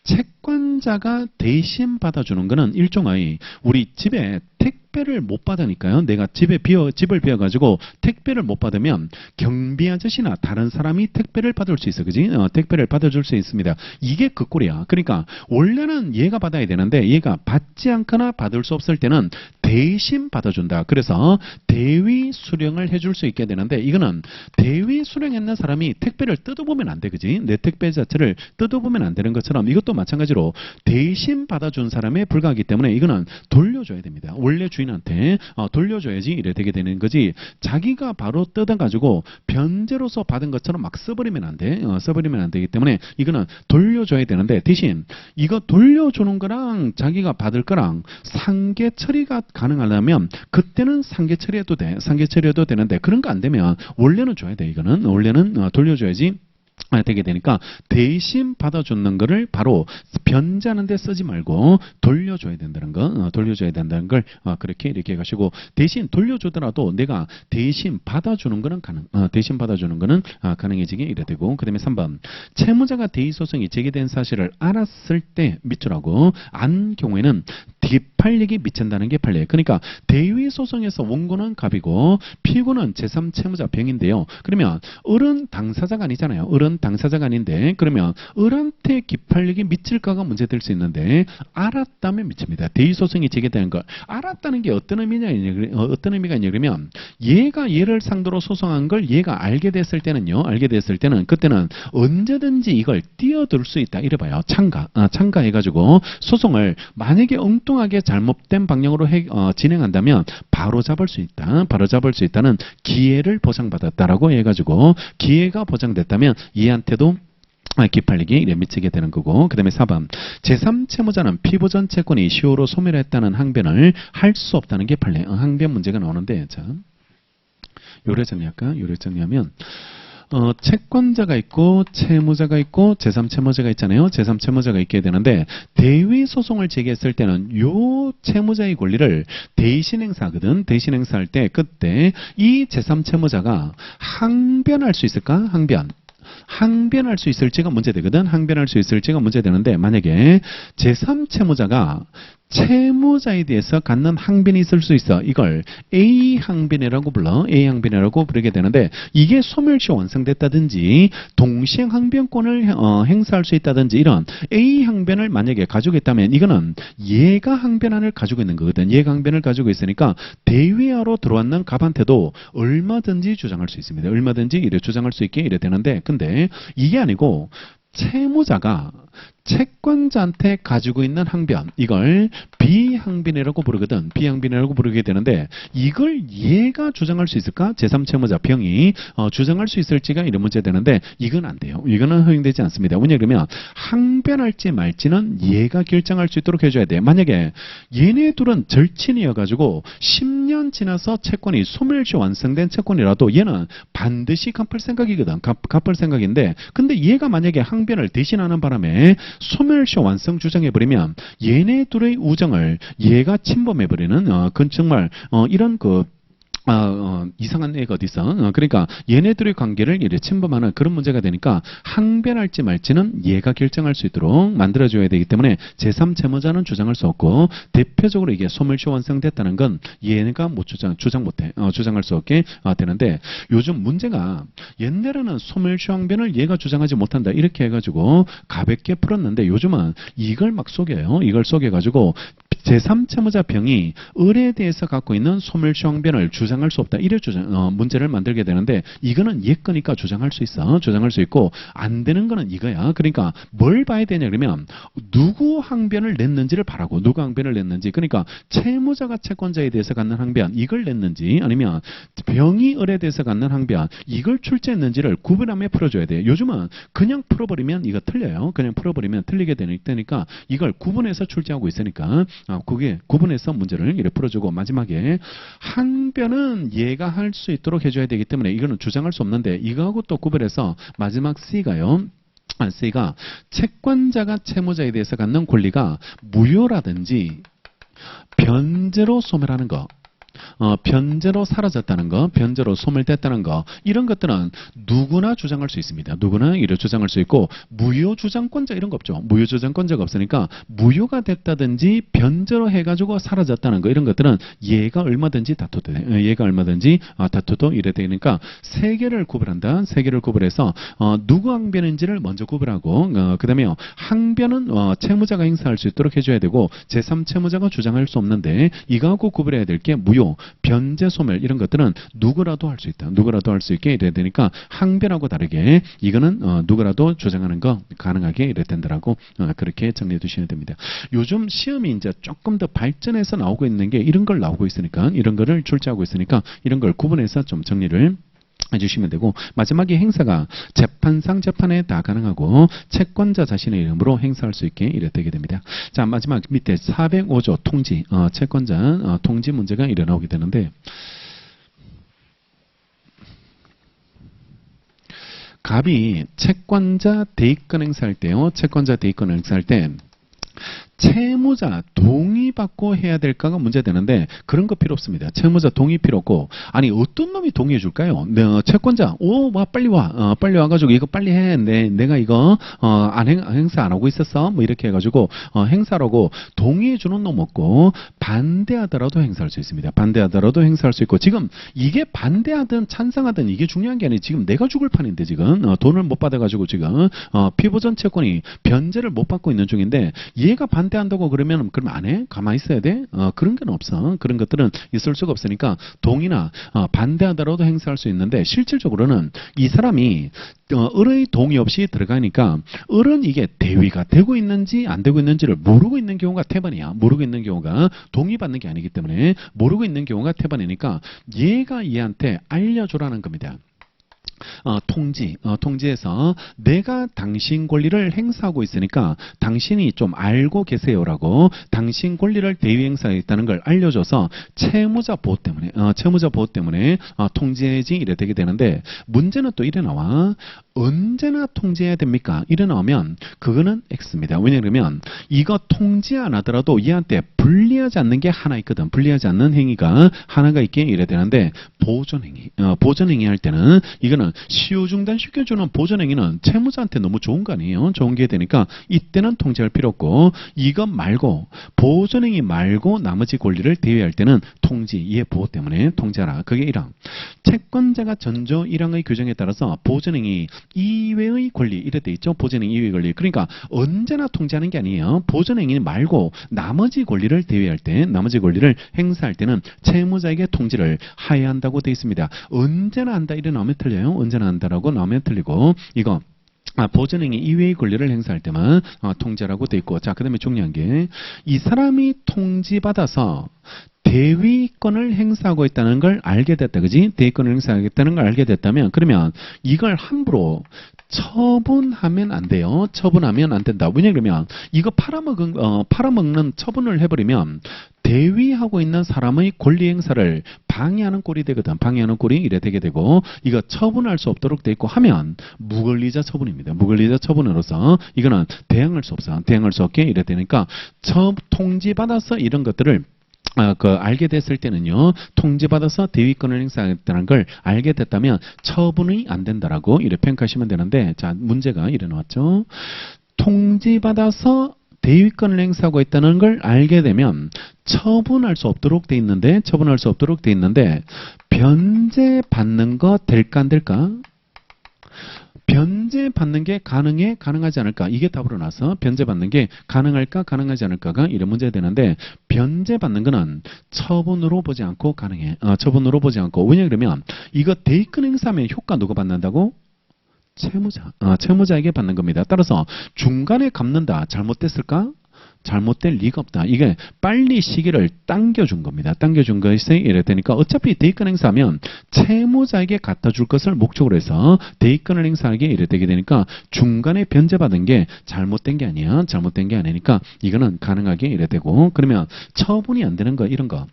채권자가 대신 받아주는 거는 일종의 우리 집에 택배를 못 받으니까요. 내가 집을 비워가지고 택배를 못 받으면 경비 아저씨나 다른 사람이 택배를 받을 수 있어. 그지? 택배를 받아줄 수 있습니다. 이게 그 꼴이야. 그러니까 원래는 얘가 받아야 되는데 얘가 받지 않거나 받을 수 없을 때는 대신 받아준다. 그래서 대위 수령을 해줄 수 있게 되는데, 이거는 대위 수령했는 사람이 택배를 뜯어보면 안 돼. 그지? 내 택배 자체를 뜯어보면 안 되는 것처럼 이것도 마찬가지로 대신 받아준 사람에 불과하기 때문에 이거는 돌려줘야 됩니다. 원래 주인한테 돌려줘야지 이래 되게 되는 거지, 자기가 바로 뜯어가지고 변제로서 받은 것처럼 막 써버리면 안 돼. 써버리면 안 되기 때문에 이거는 돌려줘야 되는데, 대신 이거 돌려주는 거랑 자기가 받을 거랑 상계 처리가 가능하려면 그때는 상계 처리해도 돼. 상계 처리해도 되는데 그런 거 안 되면 원래는 줘야 돼. 이거는 원래는 돌려줘야지 되게 되니까 대신 받아주는 거를 바로 변제하는 데 쓰지 말고 돌려줘야 된다는 거, 돌려줘야 된다는 걸 그렇게 이렇게 해가지고, 대신 돌려주더라도 내가 대신 받아주는 거는 대신 받아주는 거는 가능해지게 이래 되고, 그 다음에 3번 채무자가 대의소송이 제기된 사실을 알았을 때 밑줄하고 안 경우에는 뒤팔리기 미친다는 게 판례. 그러니까 대의소송에서 원고는 갑이고 피고는 제3채무자 병인데요. 그러면 을은 당사자가 아니잖아요. 을은 당사자가 아닌데, 그러면 을한테 기팔리기 미칠까가 문제될 수 있는데 알았다면 미칩니다. 대의소송이 제기되는 걸 알았다는 게 어떤 의미가 있냐 그러면 얘가 얘를 상대로 소송한 걸 얘가 알게 됐을 때는요. 알게 됐을 때는 그때는 언제든지 이걸 뛰어들 수 있다. 이래봐요. 참가해가지고 소송을 만약에 엉뚱하게 잘못된 방향으로 진행한다면 바로 잡을 수 있다. 바로 잡을 수 있다는 기회를 보장받았다라고 해가지고 기회가 보장됐다면 얘한테도 기팔리기 이래 미치게 되는 거고, 그 다음에 4번 제3채무자는 피보전 채권이 시효로 소멸했다는 항변을 할 수 없다는 게 판례. 항변 문제가 나오는데, 자, 요래 정리할까? 요래 정리하면 채권자가 있고 채무자가 있고 제3채무자가 있잖아요. 제3채무자가 있게 되는데, 대위 소송을 제기했을 때는 요 채무자의 권리를 대신 행사하거든. 대신 행사할 때 그때 이 제3채무자가 항변할 수 있을까? 항변할 수 있을지가 문제되거든. 항변할 수 있을지가 문제되는데, 만약에 제3채무자가 채무자에 대해서 갖는 항변이 있을 수 있어. 이걸 A 항변이라고 불러. A 항변이라고 부르게 되는데, 이게 소멸시 완성됐다든지 동시행 항변권을 행사할 수 있다든지 이런 A 항변을 만약에 가지고 있다면 이거는 얘가 항변안을 가지고 있는 거거든. 얘가 항변을 가지고 있으니까 대위하러 들어왔는 갑한테도 얼마든지 주장할 수 있습니다. 얼마든지 이래 주장할 수 있게 이래 되는데, 근데 이게 아니고 채무자가 채권자한테 가지고 있는 항변, 이걸 비항변이라고 부르거든. 비항변이라고 부르게 되는데, 이걸 얘가 주장할 수 있을까? 제3채무자 병이 주장할 수 있을지가 이런 문제 되는데, 이건 안 돼요. 이거는 허용되지 않습니다. 왜냐 그러면 항변할지 말지는 얘가 결정할 수 있도록 해줘야 돼. 만약에 얘네 둘은 절친이어가지고 10년 지나서 채권이 소멸시 완성된 채권이라도 얘는 반드시 갚을 생각이거든. 갚을 생각인데, 근데 얘가 만약에 항변을 대신하는 바람에 소멸시 완성 주장해버리면 얘네 둘의 우정을 얘가 침범해버리는, 그건 정말 이런 이상한 애가 어디 있어? 그러니까 얘네들의 관계를 이래 침범하는 그런 문제가 되니까 항변할지 말지는 얘가 결정할 수 있도록 만들어줘야 되기 때문에 제3채무자는 주장할 수 없고, 대표적으로 이게 소멸시 완성됐다는 건 얘네가 못 주장 못해. 주장할 수 없게 되는데, 요즘 문제가 옛날에는 소멸시 항변을 얘가 주장하지 못한다 이렇게 해가지고 가볍게 풀었는데, 요즘은 이걸 막 속여요. 이걸 속여가지고 제3채무자 병이 을에 대해서 갖고 있는 소멸시 항변을 주장할 수 없다. 이래 문제를 만들게 되는데, 이거는 얘 거니까 주장할 수 있어. 주장할 수 있고, 안 되는 거는 이거야. 그러니까 뭘 봐야 되냐 그러면 누구 항변을 냈는지를 봐라고. 누구 항변을 냈는지. 그러니까 채무자가 채권자에 대해서 갖는 항변 이걸 냈는지, 아니면 병이 을에 대해서 갖는 항변 이걸 출제했는지를 구분하며 풀어줘야 돼. 요즘은 그냥 풀어버리면 이거 틀려요. 그냥 풀어버리면 틀리게 되니까 이걸 구분해서 출제하고 있으니까 그게 구분해서 문제를 이렇게 풀어주고 마지막에 항변은 얘가 할 수 있도록 해줘야 되기 때문에 이거는 주장할 수 없는데 이거하고 또 구별해서 마지막 C가요. C가 채권자가 채무자에 대해서 갖는 권리가 무효라든지 변제로 소멸하는 거. 변제로 사라졌다는 거, 변제로 소멸됐다는 거 이런 것들은 누구나 주장할 수 있습니다. 누구나 이를 주장할 수 있고 무효 주장권자 이런 거 없죠. 무효 주장권자가 없으니까 무효가 됐다든지 변제로 해가지고 사라졌다는 거 이런 것들은 얘가 얼마든지 다투도 얘가 얼마든지 다투도 이래 되니까 세 개를 구분한다. 세 개를 구분해서 누구 항변인지를 먼저 구분하고 그 다음에 항변은 채무자가 행사할 수 있도록 해줘야 되고 제3채무자가 주장할 수 없는데 이거하고 구분해야 될 게 무효, 변제, 소멸 이런 것들은 누구라도 할 수 있다. 누구라도 할 수 있게 이래야 되니까 항변하고 다르게 이거는 누구라도 주장하는 거 가능하게 이래 된다라고 그렇게 정리해 두시면 됩니다. 요즘 시험이 이제 조금 더 발전해서 나오고 있는 게 이런 걸 나오고 있으니까 이런 거를 출제하고 있으니까 이런 걸 구분해서 좀 정리를 해주시면 되고 마지막에 행사가 재판상 재판에 다 가능하고 채권자 자신의 이름으로 행사할 수 있게 이래 되게 됩니다. 자 마지막 밑에 405조 통지 채권자 통지 문제가 이래 나오게 되는데 갑이 채권자 대입권 행사할 때요. 채권자 대입권 행사할 때 채무자 동의받고 해야 될까가 문제되는데 그런 거 필요 없습니다. 채무자 동의 필요 없고 아니 어떤 놈이 동의해 줄까요? 채권자 와 빨리 와 빨리 와가지고 이거 빨리 해. 내가 이거 행사 안 하고 있었어. 뭐 이렇게 해가지고 행사라고 동의해 주는 놈 없고 반대하더라도 행사할 수 있습니다. 반대하더라도 행사할 수 있고 지금 이게 반대하든 찬성하든 이게 중요한 게 아니에요. 지금 내가 죽을 판인데 지금 돈을 못 받아가지고 지금 피보전 채권이 변제를 못 받고 있는 중인데 얘가 반대한다고 그러면 안 해? 가만히 있어야 돼? 그런 건 없어. 그런 것들은 있을 수가 없으니까 동의나 반대하더라도 행사할 수 있는데 실질적으로는 이 사람이 을의 동의 없이 들어가니까 을은 이게 대위가 되고 있는지 안 되고 있는지를 모르고 있는 경우가 태반이야. 모르고 있는 경우가 동의받는 게 아니기 때문에 모르고 있는 경우가 태반이니까 얘가 얘한테 알려주라는 겁니다. 통지에서 내가 당신 권리를 행사하고 있으니까 당신이 좀 알고 계세요라고 당신 권리를 대위 행사했다는 걸 알려줘서 채무자 보호 때문에 통지해야지 이래 되게 되는데 문제는 또 이래 나와. 언제나 통지해야 됩니까? 이래 나오면 그거는 X입니다. 왜냐하면 이거 통지 안 하더라도 얘한테 불리하지 않는 게 하나 있거든. 불리하지 않는 행위가 하나가 있게 이래 되는데 보전행위 할 때는 이거는 시효중단 시켜주는 보전행위는 채무자한테 너무 좋은 거 아니에요. 좋은 게 되니까 이때는 통지할 필요 없고 이것 말고 보전행위 말고 나머지 권리를 대위할 때는 통지, 이해 보호 때문에 통지하라. 그게 1항. 채권자가 전조 1항의 규정에 따라서 보전행위 이외의 권리 이래 돼 있죠. 보전행위 이외의 권리. 그러니까 언제나 통지하는 게 아니에요. 보전행위 말고 나머지 권리를 대위할 때 나머지 권리를 행사할 때는 채무자에게 통지를 하여야 한다고 돼 있습니다. 언제나 한다 이래 나오면 틀려요. 언제나 한다라고 나오면 틀리고 이거 보전행위 이외의 권리를 행사할 때만 통지라고 돼 있고 자 그다음에 중요한 게 이 사람이 통지받아서 대위권을 행사하고 있다는 걸 알게 됐다. 그지? 대위권을 행사하겠다는 걸 알게 됐다면 그러면 이걸 함부로 처분하면 안 돼요. 처분하면 안 된다. 왜냐하면 이거 팔아먹는 처분을 해버리면 대위하고 있는 사람의 권리 행사를 방해하는 꼴이 되거든. 방해하는 꼴이 이래 되게 되고 이거 처분할 수 없도록 돼 있고 하면 무권리자 처분입니다. 무권리자 처분으로서 이거는 대항할 수 없어. 대항할 수 없게 이래 되니까 통지받아서 이런 것들을 알게 됐을 때는요, 통지받아서 대위권을 행사했다는 걸 알게 됐다면 처분이 안 된다라고 이렇게 평가하시면 되는데, 자, 문제가 이래 나왔죠. 통지받아서 대위권을 행사하고 있다는 걸 알게 되면 처분할 수 없도록 돼 있는데, 변제받는 거 될까 안 될까? 변제받는 게 가능해? 가능하지 않을까? 이게 답으로 나서 변제받는 게 가능할까? 가능하지 않을까가 이런 문제가 되는데 변제받는 거는 처분으로 보지 않고 가능해. 처분으로 보지 않고. 왜냐 그러면 이거 대위권 행사하면 효과 누가 받는다고? 채무자. 채무자에게 받는 겁니다. 따라서 중간에 갚는다. 잘못됐을까? 잘못될 리가 없다. 이게 빨리 시기를 당겨준 겁니다. 당겨준 것이 이래 되니까 어차피 대의권 행사하면 채무자에게 갖다 줄 것을 목적으로 해서 대의권을 행사하게 이래 되게 되니까 중간에 변제받은 게 잘못된 게 아니야. 잘못된 게 아니니까 이거는 가능하게 이래 되고 그러면 처분이 안 되는 거 이런 거.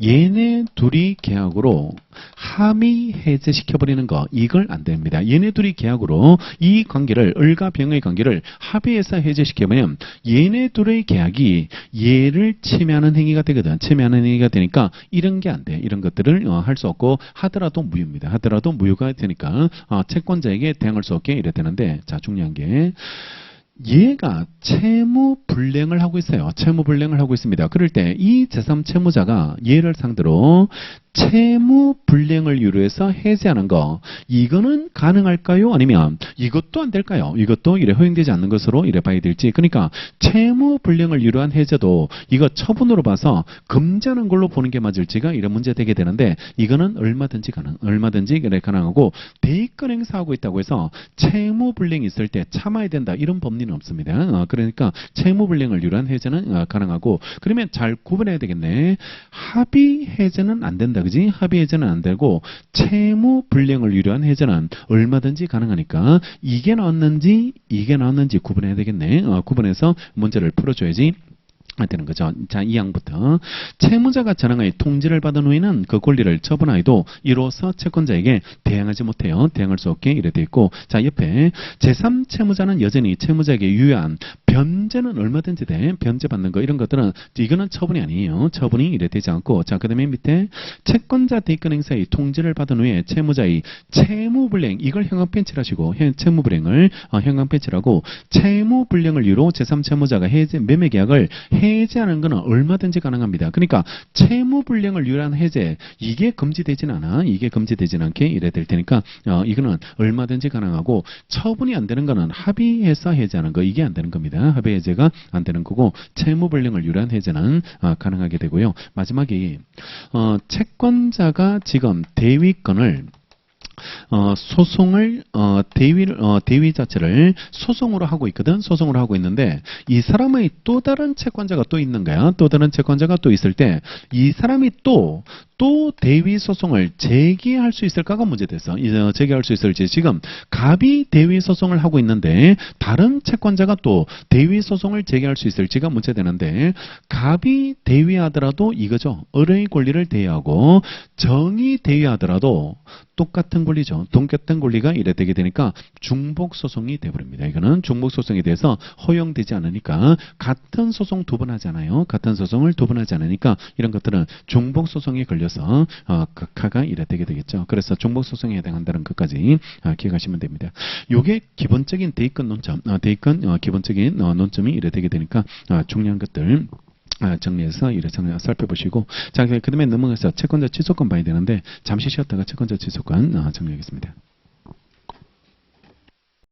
얘네 둘이 계약으로 합의 해제시켜버리는 거 이걸 안 됩니다. 얘네 둘이 계약으로 이 관계를 을과 병의 관계를 합의해서 해제시켜버리면 얘네 둘의 계약이 얘를 침해하는 행위가 되거든. 침해하는 행위가 되니까 이런 게 안 돼. 이런 것들을 할 수 없고 하더라도 무효입니다. 하더라도 무효가 되니까 채권자에게 대항할 수 없게 이래 되는데 자 중요한 게 얘가 채무 불이행을 하고 있어요. 채무 불이행을 하고 있습니다. 그럴 때 이 제3 채무자가 얘를 상대로 채무 불이행을 유도해서 해제하는 거 이거는 가능할까요? 아니면 이것도 안 될까요? 이것도 이래 허용되지 않는 것으로 이래 봐야 될지. 그러니까 채무 불이행을 유도한 해제도 이거 처분으로 봐서 금지하는 걸로 보는 게 맞을지가 이런 문제 되게 되는데 이거는 얼마든지 얼마든지 이래 가능하고 대의권 행사하고 있다고 해서 채무 불이행이 있을 때 참아야 된다 이런 법리는 없습니다. 그러니까 채무 불이행을 유도한 해제는 가능하고 그러면 잘 구분해야 되겠네. 합의 해제는 안 된다. 그지? 합의 해제는 안 되고 채무 불이행을 유도한 해제는 얼마든지 가능하니까 이게 나왔는지 이게 나왔는지 구분해야 되겠네. 구분해서 문제를 풀어줘야지. 되는 거죠. 자, 2항부터 채무자가 전항의 통지를 받은 후에는 그 권리를 처분하여도 이로써 채권자에게 대항하지 못해요. 대항할 수 없게 이래 돼 있고 자, 옆에 제3 채무자는 여전히 채무자에게 유효한 변제는 얼마든지 돼. 변제받는 거 이런 것들은 이거는 처분이 아니에요. 처분이 이래 되지 않고 자, 그다음에 밑에 채권자 대의권 행사의 통지를 받은 후에 채무자의 채무불이행 이걸 형광펜칠하시고 채무불이행을 형광펜칠하고 채무불이행을 이유로 제3 채무자가 해제 매매 계약을 해제하는 것은 얼마든지 가능합니다. 그러니까 채무불이행을 유한 해제 이게 금지되진 않아. 이게 금지되진 않게 이래 될 테니까 이거는 얼마든지 가능하고 처분이 안 되는 거는 합의해서 해제하는 거 이게 안 되는 겁니다. 합의 해제가 안 되는 거고 채무불이행을 유한 해제는 가능하게 되고요. 마지막에 채권자가 지금 대위권을 소송을 대위 자체를 소송으로 하고 있거든. 소송으로 하고 있는데 이 사람의 또 다른 채권자가 또 있는 거야. 또 다른 채권자가 또 있을 때 이 사람이 또 대위 소송을 제기할 수 있을까가 문제됐어. 제기할 수 있을지 지금 갑이 대위 소송을 하고 있는데 다른 채권자가 또 대위 소송을 제기할 수 있을지가 문제되는데 갑이 대위하더라도 이거죠. 을의 권리를 대위하고 정이 대위하더라도 똑같은 권리죠. 똑같은 권리가 이래 되게 되니까 중복 소송이 돼버립니다. 이거는 중복 소송에 대해서 허용되지 않으니까 같은 소송 두 번 하잖아요. 같은 소송을 두 번 하지 않으니까 이런 것들은 중복 소송에 걸려서 극하가 이래 되게 되겠죠. 그래서 중복 소송에 해당한다는 것까지 기억하시면 됩니다. 요게 기본적인 대의권 논점, 대의권 기본적인 논점이 이래 되게 되니까 중요한 것들. 정리해서 이래 살펴보시고 자, 그 다음에 넘어가서 채권자 취소권 봐야 되는데 잠시 쉬었다가 채권자 취소권 정리하겠습니다.